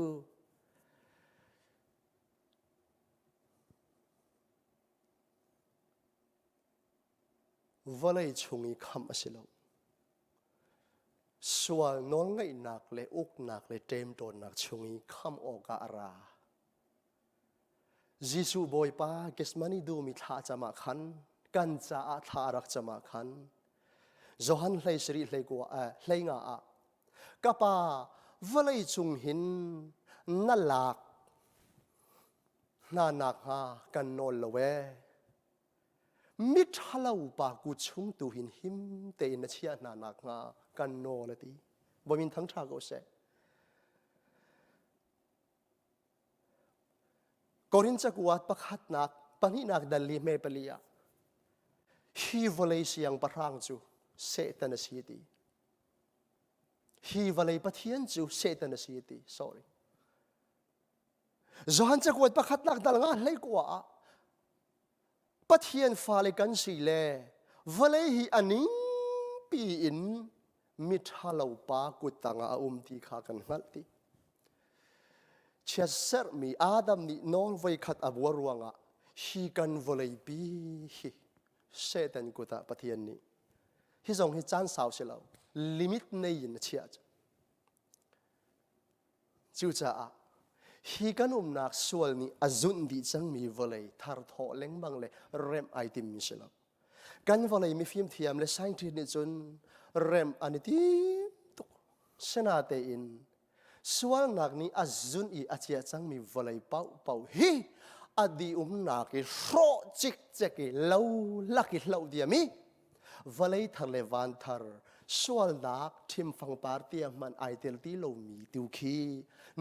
ว่าเลยชงอีคำอสิโลส่วนน้องไงหนักเลยอุกหนักเลยเต็มโดนหนักชงอีคำออกอารายิสูบอยปาเกสมานีดูมิท่าจะมาขันกันจะอาทารักจะมาขันจอหันเลยสรีเลยกัวเลยงากับป้าวะเลยจุงหินนั่นหลักน่าหนักฮะกันนอนละเวมิทะเลาปากุชุงตูหินหิมเตนเชียน่าหนักฮะกันนอนละทีบ่มีทั้งทางก็เส Korin cakuat pakhat nak pani nak dali me pelia hi volei siang parang chu Satan asiti hi volei pathian chu Satan asiti sorry Zaan cakuat pakhat nak dal nga hlei kwa pathian fale kan si le volei hi aning pi in mithalau pa kutanga ti kha kan ngalti Chesser mi Adam ni non voi khat abuaruanga hi kan volei pi hi Satan kuta pathian ni hi zong hi chan saw selo limit nei in chia chu cha a hi kan nak sual ni azun di chang mi volei thar tho leng bang le rem item mi selo kan volei mi phim thiam le scientist ni chun rem aniti tuk senate in sual nak ni azun I achia chang mi volei pau hi adi nak I ro chik cheki lo laki lo dia mi volei thar le van thar sual nak thim phang par tia man aitel ti lo mi tu khi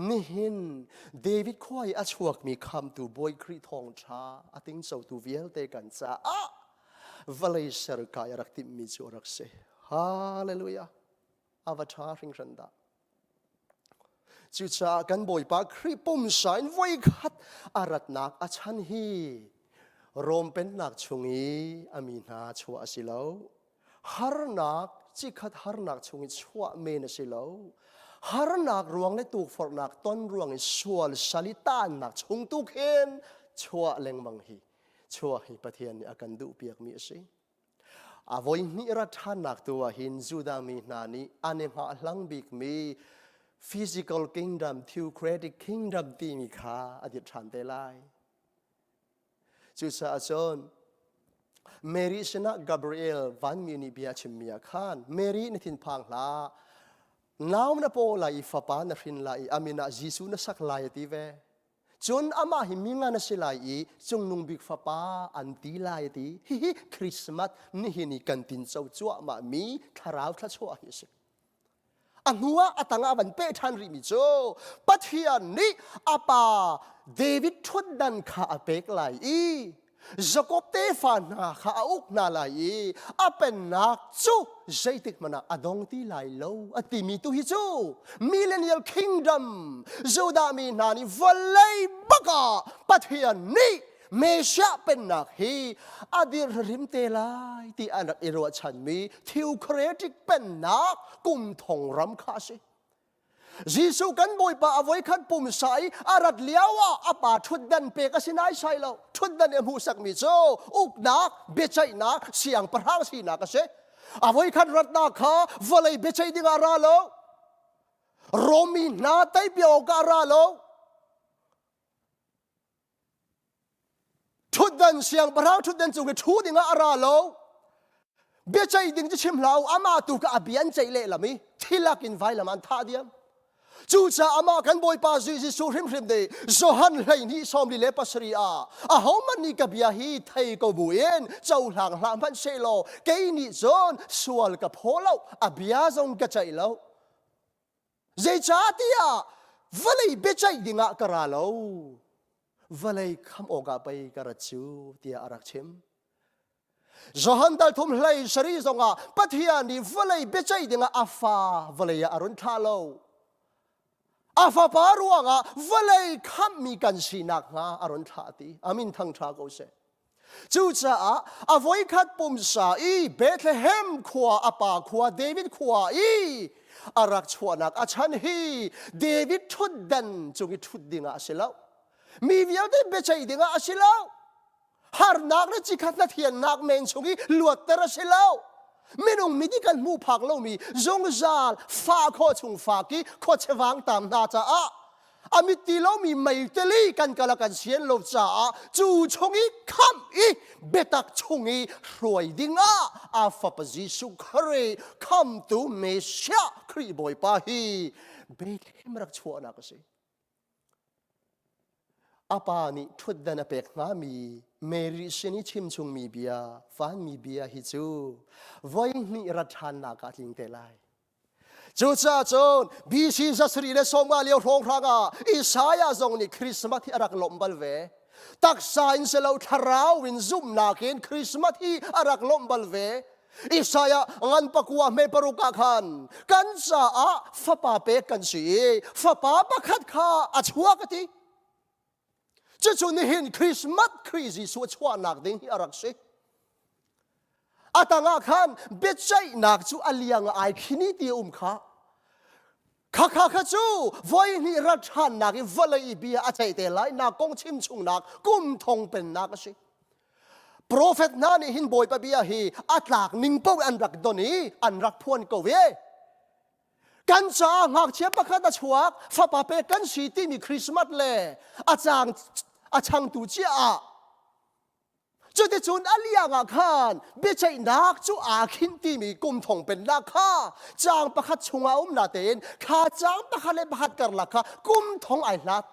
ni hin David khoi a chuak mi kham tu boy kri thong tha ating so tu vial te kan cha a volei ser ka rak tim mi chu rak se hallelujah avatar ring randa chu cha kan boy pa khri pum sain voi khat arat nak a chan hi rom pen nak chungi amina chua asilo har nak chi khat har nak chungi chua me na silo har nak ruang le tu for nak ton ruang I sual salitan nak chung tu khen chua leng mang hi chua hi pathian ni akan du piak mi ase avoi ni ra than nak tu hin juda mi na ni ane ma hlang bik mi physical kingdom theocratic kingdom ti mi kha adit than te lai chu sa achon Mary sena Gabriel van mi ni bia chimia khan Mary ni thin phang la naw na po lai fa pa na rin lai amina Jesu na sak lai ti ve chun ama hi minga na silai I chung nung big fa pa an ti lai ti hi Christmas ni hi ni kan tin chau chua ma mi tharau thla chua hi se Anua atanga ban pe than ri mi cho pathian ni apa David thud dan kha apek lai I Jacob te fan na kha uk na lai apen nak chu jaitik mana adong ti lai lo ati mi tu hi chu millennial kingdom zoda mi nani valai baka pathian ni Mesha pen nak hi adir rim te lai ti anak iro chan mi theocratic pen nak kum thong ram kha se Jisu kan boy pa avoi khat pum sai arat liawa apa thuddan pe ka sinai sai lo thuddan em hu sak mi cho uk nak bechai nak siang parhang si nak se avoi khat rat na kha volei bechai dinga ra lo romi na tai pyo ka ra lo thuddan siang parhang thuddan chu ke thu dinga ara lo bechai ding chi chim lau ama tu ka abian chai le lami thilak in vai laman tha diam chu cha ama kan boy pa Jesu hrim de Johan lai ni som li le pasri a homan ni ka bia hi thai ko buin chau hlang hlam phan se lo ke ni zon sual ka pholo a bia zong ka chai lo je cha tia valei bechai dinga kara lo valei kham oga pai kara chu tia arak chem Johan dal thum hlai sari zonga pathian ni valei bechai dinga afa valei arun tha lo afa paruanga valei kham mi kan sinak nga aron thati amin thang tha ko se chu cha avoi khat pum sa I Bethlehem khwa apa khwa David khwa I arak chhuanak achan hi David thuddan chungi thuddinga asilo mi vial de bechai dinga asilo har nak na chikhat na thian nak men chungi luat tera asilo Minung midi kan mu phak lo mi zong zal fa kho chung fa ki kho chewang tam na cha amit ti lo mi mai teli kan kala kan sian lo cha chu chungi kham I betak chungi roi dinga a fa pa Jesu khare kham tu me sha khri boy pa hi Bethlehem rak chhuana ka se apa ni thuddan apek nga mi Mary sini chim chung mi bia fan mi bia hi chu voi ni rathan na ka tling te lai จูจ้าจนบีซีจัสรีเลส่งมาเลี้ยวทองทางอิสายาจงนี่คริสต์มาสที่อารักลมบัลเวตักสายน์เสลาวทาราววินซุ่มนาเกนคริสต์มาสที่อารักลมบัลเวอิสายางันปะกัวเมปรุกาขันกันจ้าฟ้าป่าเปกันสีฟ้าป่าประคัดข้าอัจฉวกติจะจุนหินคริสต์มาสคริสต์สวดชวนักดิ่งที่อารักสิอาตังอาขันเบ็ดใจนักจูอเลียงไอคินิตีข้าข้าจูวันนี้รัฐานนักวลัยบีอาใจเตลัยนักกงชิมชุงนักกุมทงเป็นนักสิโปรเฟตนั่นหินบอยปะบียฮีอัตลักนิ่งเป้าอันรักดนีอันรักพวนกเวกันจ้าหากเชื่อประคัตชวกฟ้าป่าเปกันสีที่มีคริสต์มาสเล่อาจารย์อาชังตูเจียจุดที่จุนอเลียงขันเบ็ดใจนักจูอาคินที่มีกุมทงเป็นนักข้าจางประคัตชงอานาเตนข้าจางประคัตเลประคัตกันลักข้ากุมทงไอลัด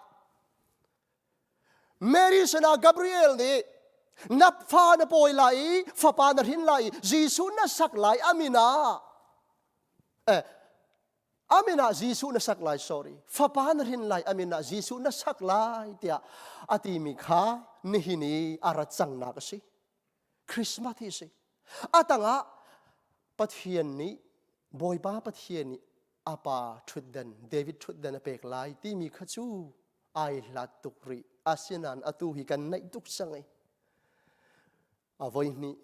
เมริสนากาเบรียลนี่นับฟ้านับปอยไหลฟ้าป่านับหินไหลจีสุนัสักไหลอามินาอามินาจีสุนัสักไหล sorry ฟ้าป่านับหินไหลอามินาจีสุนัสักไหลเดียอติมิข้านี่หินีอารัจังนักสิคริสต์มาสที่สิอาตังะปะเทียนนี้บอยบ้าปะเทียนนี้อาปาชุดเดินเดวิดชุดเดินเปกไหลที่มีข้าจูไอลัดตุกรีอาเซียนันอตูหิกันในทุกสังไงอวัยนี้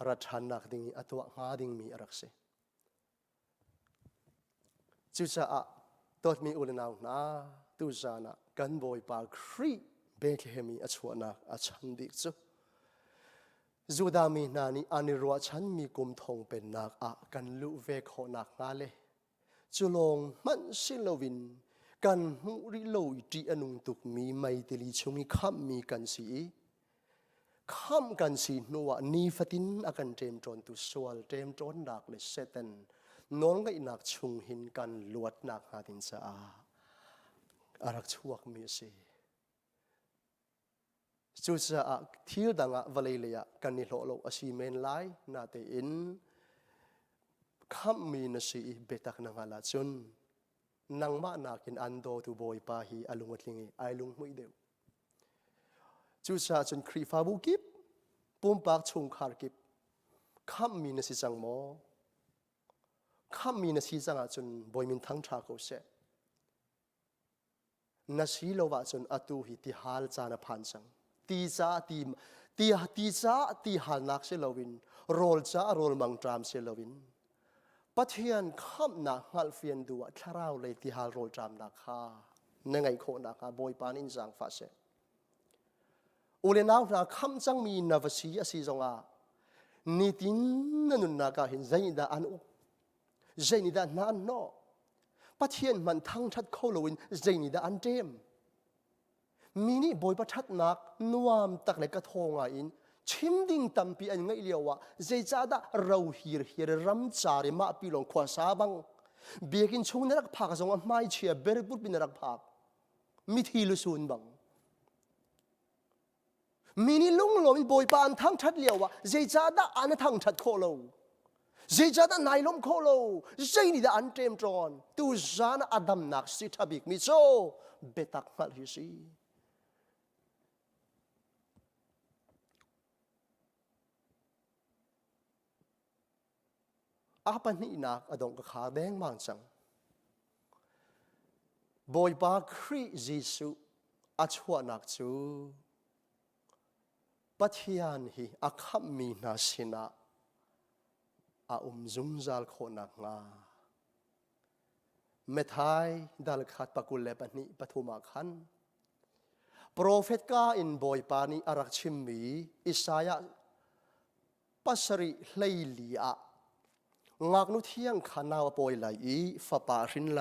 รัฐานักดิ่งอตัวหาดิ่งมีรักเสจุจ้าตอดมีอุลนาวนาตุจานะกันบอยปาครีเบคเฮมีอชวนักอชันดิกจูจูดามีนานีอานิรัวฉันมีกุมทงเป็นนักกันลุเวโคนักงาเลจุลงมันสิลวินกันมุริโลอิติอนุงตุกมีไม่ติลิชงมีข้ามมีกันสีข้ามกันสีนัวนีฟตินอากันเตมจนตุสวลเตมจนนักเลเซตันน้องก็อินักชงหินกันลวดนักหาดินสะอารักชวกมีสีจุดจะที่ดังวลัยเลยกันนิโลโลอาศิเมนไลนาเตอินข้ามมีนสีเบตักนังอาลาจนนังมานักินอันโดตุบอยปาฮีอาลุงวัดลิงไอลุงมุยเดียวจุดจะจนครีฟาบุกิบปุ่มปากชงคาร์กิบข้ามมีนสีจังโมข้ามมีนสีจังจนบอยมินทั้งชาโกเซนสีโลวะจนอตูหิติฮาลจานพันจังตีจ้าตีฮาลนักเซลวินโรลจ้าโรลมังตรามเซลวินปัทยันข้ามนักฮัลเฟียนดูทาราวเลยตีฮาลโรลตรามนักฮานั่งไงโคนักฮาบอยปานินจังฟาเซอุเลนาวนักข้ามจังมีนาวสีอสีจงอานิตินนุนนักหินใจนิดาอันอุใจนิดานานโนปัทยันมันทั้งชัดโคลวินใจนิดาอันเดมมินิบอยประทัดนักนวมตักเล็กกระทงอินชิมดิ่งตัมปีอันไงเลียววะเจจ้าดาเราฮีร์รำจาริมาปีลงขวาซาบังเบียกินชงนักผักสงฆ์ไม่เชียเบริบุตรบินนักผักมิทีลุสุนบังมินิลุงลมบอยปานทั้งชัดเลียววะเจจ้าดาอันทั้งชัดโคโลเจจ้าดานายลมโคโลเจนี่ดาอันเต็มจอนตูจานอดัมนักสิทับิกมิโซเบตักฮัลฮิซีอาปันนี่นักอดงกขาแดงมังจังบอยปาคริจิสุอัชวนักจูปัทยานฮีอาคัมมีนาสินะจุมจัลโคนักงาเมทายดัลขัดปะกุลเลปันนี่ปฐุมาขันโปรเฟตกาอินบอยปานีอารักชิมมีอิสายาปัสริเลลีอางักนุเทียงขานาวปอยไหลฟ้าป่ารินไหล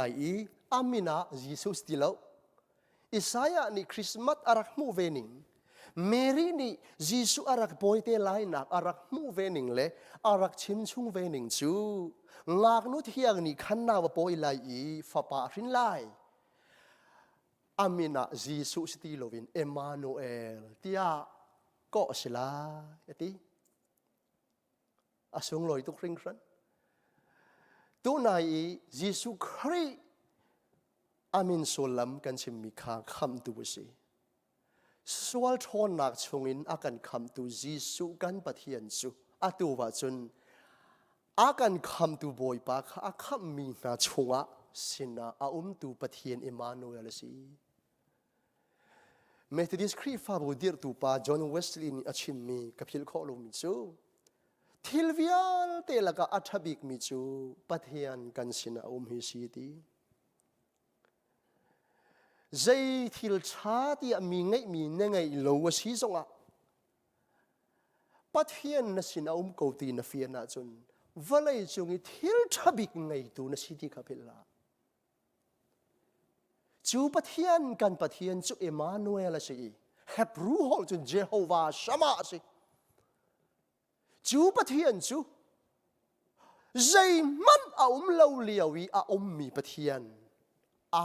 อามินายิสุสติโลอิสายานี่คริสต์มาสอารักมูเวนิงเมรีนี่ยิสุอารักปอยเตไลนักอารักมูเวนิงเลอารักชิมชุงเวนิงจูงักนุเทียงนี่ขานาวปอยไหลฟ้าป่ารินไหลอามินายิสุสติโลวินเอมานูเอลเตียก็สิลาเอติอาสงลอยตุกริงครัน ตัวนายเยซูคริสต์อามินโซลัมกันชิมมีข้างคำตัวสิสวลทอนนักชงอินอากันคำตัวเยซูกันปะเทียนสุอาตัวว่าจนอากันคำตัวบอยปากอาคำมีนาชงะสินะอาตัวปะเทียนอิมานูเอลสิเมธอดิสครีฟาบูดีร์ตัวป้าจอห์นเวสลีย์อาชิมมีกับพิลข้อลงมิจูทิลวิอัลเตลกาอัฐบิกมิจูปะเทียนกันสินะฮิสิตีใจทิลชาติมีไงมีเนไงโลวสีสงะปัทเฮียนนัสินากูตีนฟียนาจนวันเลยจงทิลชาบิกไงตูนัสิติขับพิลาจูปัทเฮียนกันปัทเฮียนจูเอมานูเอลสิเฮบรูฮอลจนเจโฮวาชมาสิจูปัทเฮียนจูใจมันเลวเลียวีมีปัทเฮียน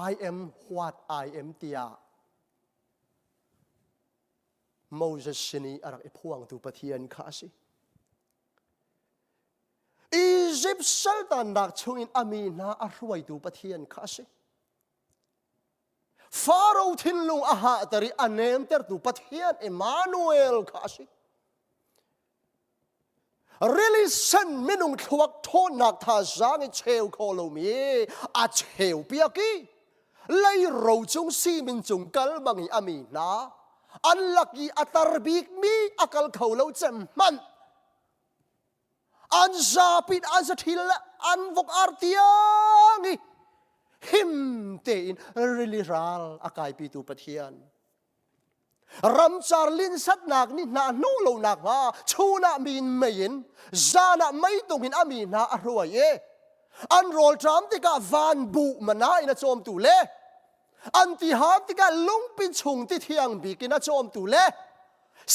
I am what I am เตียโมเสสนี่อะไรพวงตัวปะเทียนข้าสิอียิปต์สัลตันนักชงอินอามีนาอรวยตัวปะเทียนข้าสิฟาโรห์ทินลุงอาหาตรีอันเนมเตอร์ตัวปะเทียนอิมานูเอลข้าสิรีลิสันมินุงทวักโทนนักท่าจางเชลโคโลมีอาเชลเปียกีเลยเราจงซีมินจงกัลบังอามีนาอันลักยีอัตรบิกมีอักลเขาเราจำมันอันซาปิดอันสถิลอันวกอาร์ติยังหิมเตอินริลิรัลอากายปีตูปะเทียนรำจาร์ลินสัตนักนี่นาโนโลนักว่าชูนามีนไม่ยินจานะไม่ต้องหินอามีนาอรวยอันโรลทรัมติกาวันบุมันนะอินาโจมตุเลอันที่หาติกาลุงปินชงที่เที่ยงบีกินาโจมตุเล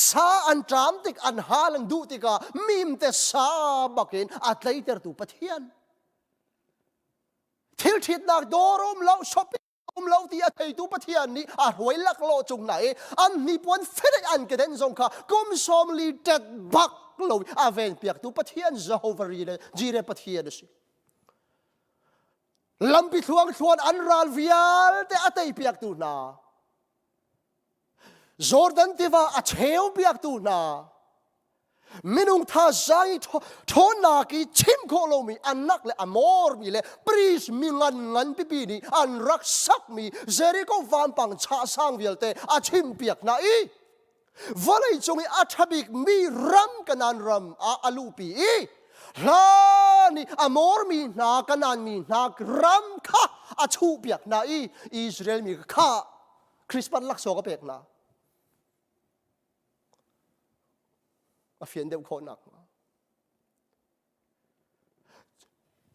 สาอันทรัมติกอันหาลังดูติกามิมเตสาบักินอัตไลเตอร์ตุปะเทียนทิลทิดนักโดรมเล่าช้อปปิ้งเล่าที่อัตไลตุปะเทียนนี้อาหวยลักโลจงไหนอันนี้ปวนเฟดอันกระเด็นจงค่ะกุมสมลีเด็ดบักโลอาเวนเปียกตุปะเทียนจะโฮเวอรีเลจีเรปะเทียนสิลำปิดทวงชวนอันรัลวิอัลแต่อัตไอเปียกตูนาจอร์แดนที่ว่าอัจเชลเปียกตูนามินุงท่าใจทอนากีชิมโคโลมีอันนักและอมอร์มีเลยปริสมีงันปีปีนี้อันรักสักมีเจริโกวานปังชาสังวิลเตอัจชิมเปียกนาอีวันเลยจงอัฐบิกมีรัมกันนันรัมอาลูปีลานี่อมอร์มีนากันนันมีนักรัมค่ะอาชูเปียกนาอีอิสราเอลมีค่ะคริสปันลักโซก็เปียกนาอาเฟียนเดวคนนัก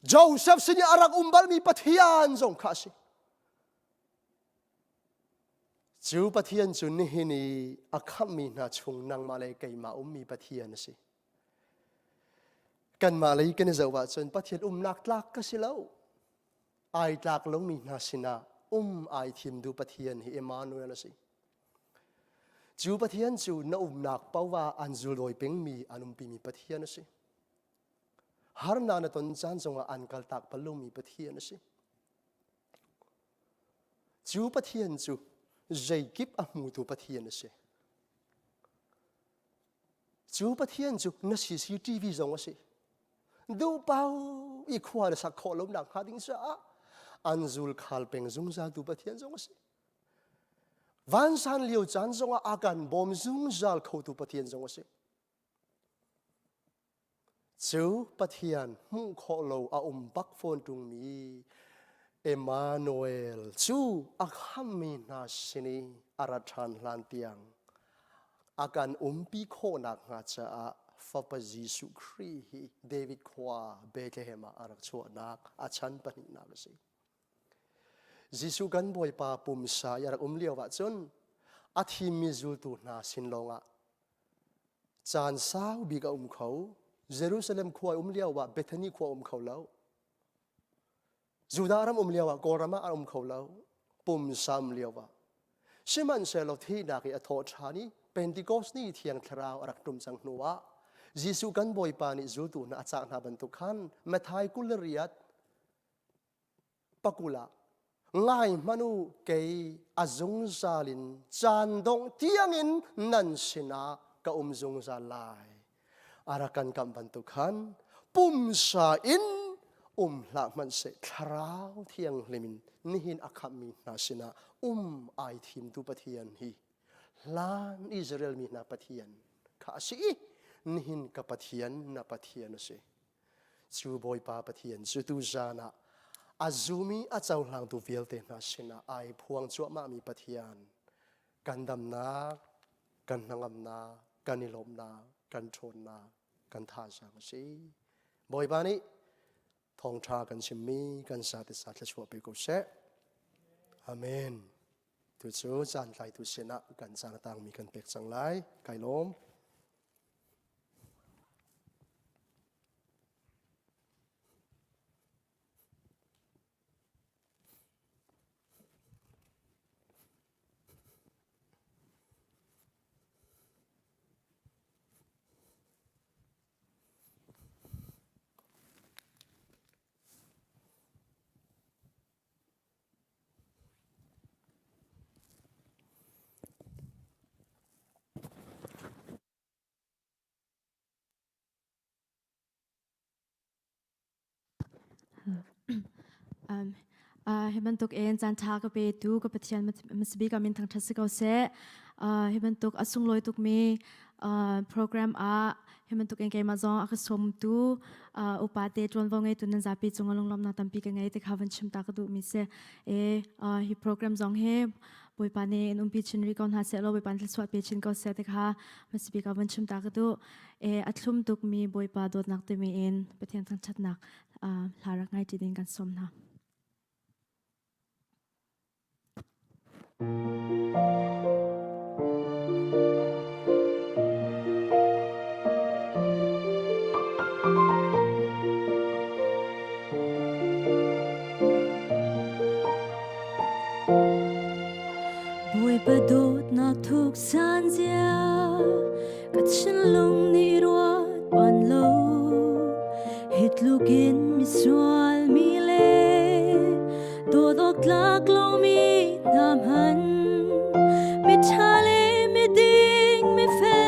โจเซฟสิญญารักบัลมีปะเทียนส่งข้าสิจูปะเทียนจุนนี่นี่อาคัมมีนาชงนางมาเลยไกมามีปะเทียนสิกันมาเลยกันจะว่าจนปะเทียนนักลักก็สิแล้วไอลักลงมีนาสินะไอทีมดูปะเทียนฮิเอมานูเอลสิจูปะเทียนจูน่านักเพราะว่าอันจูลอยเป็นมีอันปีมีปะเทียนสิฮาร์นาในตอนจันทร์จงอันกัลตักปลุมีปะเทียนสิจูปะเทียนจูใจกิบมูตูปะเทียนสิจูปะเทียนจูนักซีซีทีวีจงสิดูเปล่าอีกขวานสักข้อลมหนักหาดิ้งซะอันจูลขาลเป็นจงซาตูปะเทียนจงสิวันสันเลียวจันทร์จงอาการบอมจุงจัลเขาตูปะเทียนจงสิจูปะเทียนมุ่งขอโลบักฟอนตรงมีเอมานูเอลจูอาคัมมีนาสินีอาราชันลันเตียงอาการปีโคนักงาจะฟะปะยิสุครีฮีเดวิดควาเบเธเลเฮมาอารักชวนักอาชันปนินักสิยิสุกันบอยปาปุมสายารักเลียวว่าจนอาทิมิจูตุนาสินลงจานสาวบิกเขาเยรูซาเล็มควายเลียวว่าเบธานีควายเขาแล้วจูดารามเลียวว่ากอรามาเขาแล้วปุมสามเลียวว่าชิมันเซลที่นักอัทอชานีเป็นติโกสนี่เทียงทราวรักตุมสังนัวยิสุกันบอยปานิจูตุนาจากนาบันทุกขันเมทายกุลเรียด pakula ngai manu ke azung zalin chan dong tiangin nan sina ka zung zalai arakan kam bantukan pum sa in la man se tharau thiang lemin nihin akhami na sina ai thim tu pathian hi lan Israel mi na pathian kha si nihin ka pathian na pathian se chu boy pa pathian chu tu zana azumi achau hlang tu velte na sina ai phuang chu ma mi pathian kandam na kan nangam na kanilom na kan thon na kan tha sang si boy ba ni thong tha kan simmi kan sa te sa thla chwa pe ko se amen tu chu chan lai tu sina kan chang tang mi kan pek chang lai kai lom Hi bantuk Zaan tha ka pe tu ka pathian masbi ka min thang thasi ka se hi bantuk asung loi tuk mi program hi bantuk en ke ma zong a som tu upate chon vong tu nan zapi chungalong lom na tampi ka ngai te khawan chim ta ka du mi se hi program zong he boi pa ne en umpi chin ri kon ha se lo boi pan swat pe chin ko se te kha masbi ka wan chim ta ka du atlum tuk mi boi pa dot nak te mi en pathian thang chat nak larak ngai ti din kan som na Boi padot nak thuk san zia kat chin long ni ruat pan lo hit lugin mi swal mi le do dok lak lo mi nam han mi thale mi ding mi fe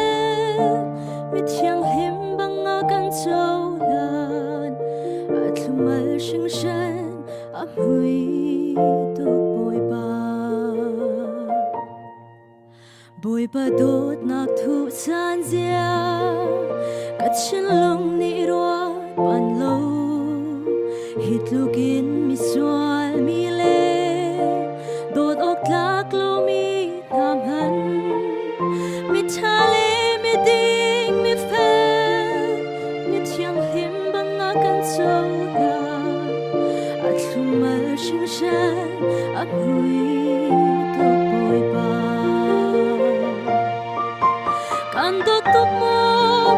mi thiang him banga kan chau lan atlumal shing shan hui to boi ba boi padot nak thu san zia kat chin long ni ruat pan lo hit lugin mi swal mi le dot ok lak lo mi nam han mi thale mi ding mi fe mi thiang him banga kan chau la atlumal shing shan hui to boi ba kan dot tuk mo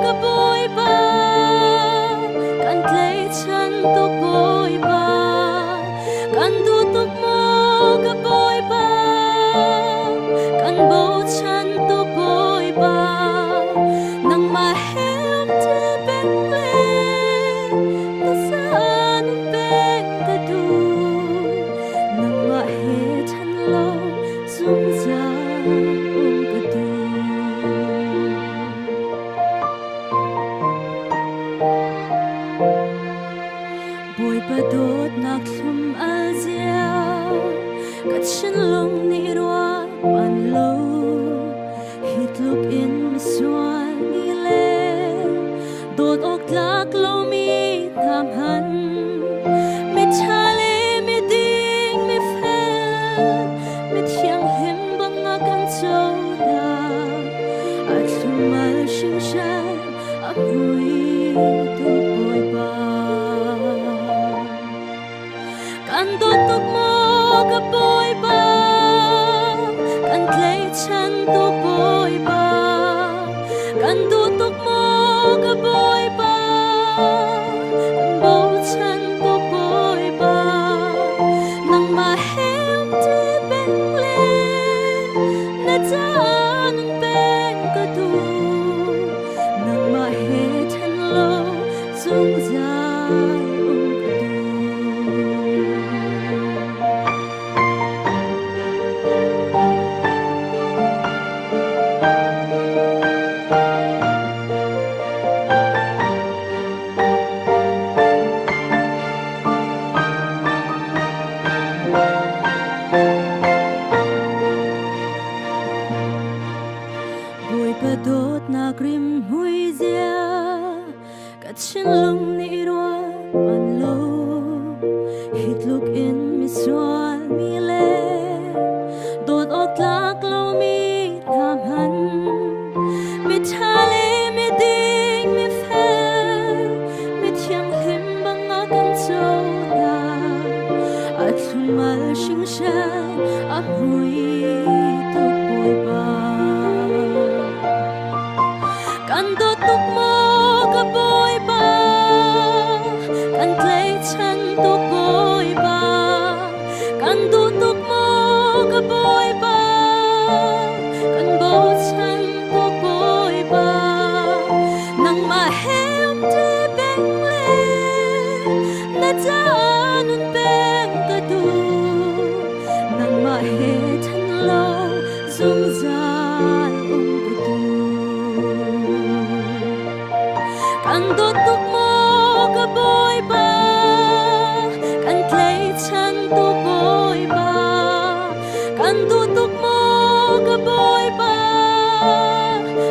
ka boi ba kan tlei chan to boi ba kan du tuk mo ka boi ba kan bo chan to boi ba nang ma hem te beng le ta san beng ka du nang ma he chan lo zum za ka du boi padot nak thum azia kat chin long ni ruat pan lo hit look in mi swal mi le dot ok lak lo mi nam han mi thale mi ding mi fe mi thiang him banga kan chau la atlumal shing shan hui to boi ba kan dot tuk mo ka boi ba kan tlei chan to boi ba kan du tuk mo ka boi ba kan bo chan to boi ba nang ma hem te beng le na chan beng ka du nang ma he chan lo đốt na grim hui zia cả chân lung ni roa ban lâu hít lúc in mi xoan mi le đốt ốc lạc lâu mi tham hắn mi thale mi ding mi phê mi thiang him băng ngã căn châu na at mal sinh sang ấp hui tục bồi ba căn đốt tục mơ cả bồi ba căn lấy chân tục bồi ba căn đốt tục mơ cả bồi ba căn bầu chân tục bồi ba nang mà hem đi bên lê na cha nun bên cả tu nang mà he thân lâu dung gian cả tu căn đốt tục mơ cả bồi ba căn lấy chân tục bồi ba căn đốt tục mơ cả bồi ba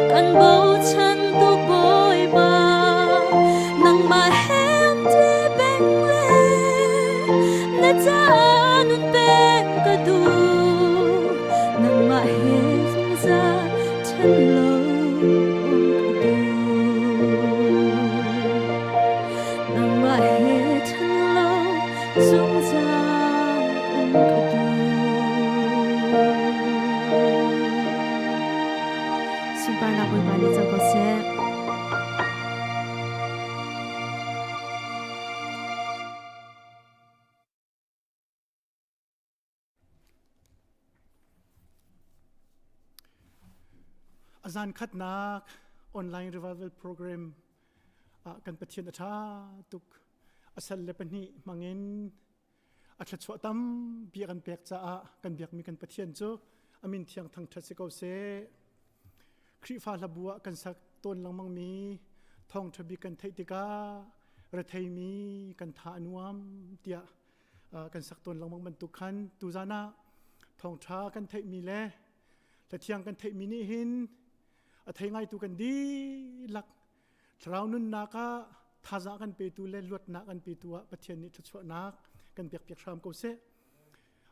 căn bầu chân tục bồi ba nang mà hem đi bên lê na cha nun bên cả tu nang mà he dung gian thân lâu cả tu nang mà he thân lâu dung gian cả tu Super na bồi ba ni cho có xe Zaan khat nak online revival program kan pathian atha tuk asal le pani mangin atla chwa tam bi kan pek cha kan biak mi kan pathian chu amin thiang thang that se ko se khrifa labua kan sak ton lang mang mi thong thabi kan thei tika ra thei mi kan tha anuam tia kan sak ton lang mang man tu khan tu zana thong tha kan thei mi le ta thiang kan thei mi ni hin thei ngai tu kan di lak thrau nun naka thaza kan pe tu le lot na kan pe tu pathian ni thachwa nak kan pek pek sham ko se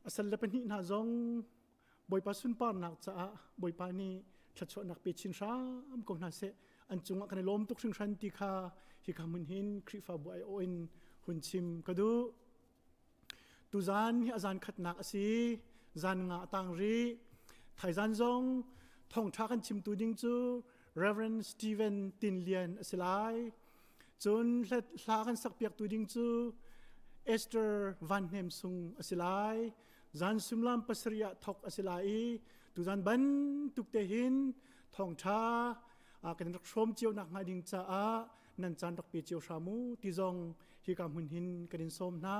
asal le pani na zong boi pa sun par nak cha boi pa ni thachwa nak pe chin ram ko na se an chunga kan lom tuk sing shan ti kha hi khamun hin khrifa boi o in hun chim kadu tu zan hi azan khat nak asi zan nga tang ri thai zan zong thong tha kan chim tu ding chu Reverend Stephen Tin Lian asilai chun hla kan sak piak tu ding chu Esther Van Nem Sung asilai zan sumlam pasria thok asilai tu zan ban tuk te hin thong tha kan rak shom chiu nak nga ding cha a nan chan rak pe chiu shamu ti zong hi kam hun hin kan som na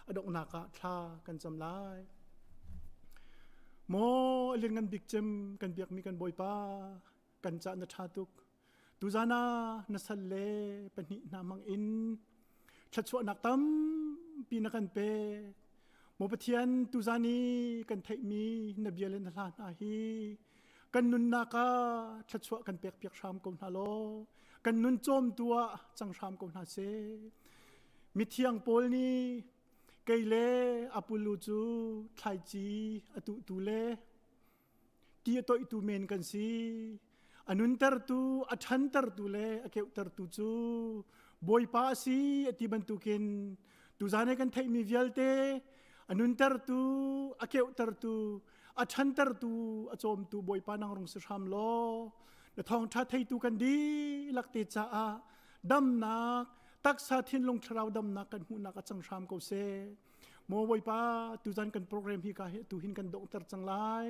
adok na ka thla kan cham lai mo lingan bikchem kan biak mi kan boy pa kan cha na thatuk tu zana na salle pani na mang in thachwa nak tam pi na kan pe mo pathian tu zani kan thai mi na bialen na hla na hi kan nun na ka thachwa kan pek pek sham ko na lo kan nun chom tua chang sham ko na se mi thiang pol ni keile apulu chu thai chi atu tu le ti toi tu men kan si anun tar tu athan tar tu le akeu tar tu chu boy pa si ati ban tu ken tu zane kan thai mi vialte anun tar tu akeu tar tu athan tar tu achom tu boy pa nang rong se sham lo na thong tha thai tu kan di lakte cha a dam nak taksa thin long thrau dam nak kan hu nak achang sham ko se mo boy pa tu zan kan program hi ka he tu hin kan dong tar chang lai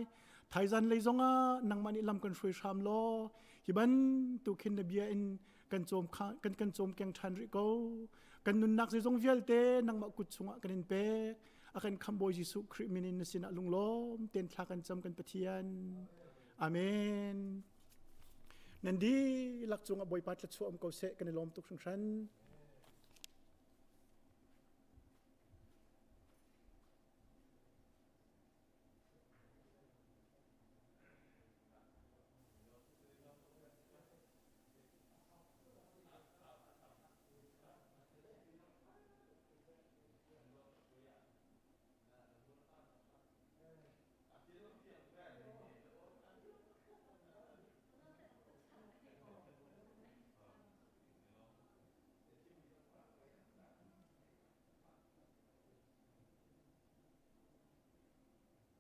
thai zan lei zonga nang mani lam kan shui sham lo hi ban tu khin na bia in kan chom kha kan chom keng than ri ko kan nun nak se zong vial te nang ma kut chunga kan in pe akan khambo jisu khri minin na sina lunglom ten thla kan cham kan pathian amen nandi lak chunga boy pa tla chuam ko se kan lom tuk sang san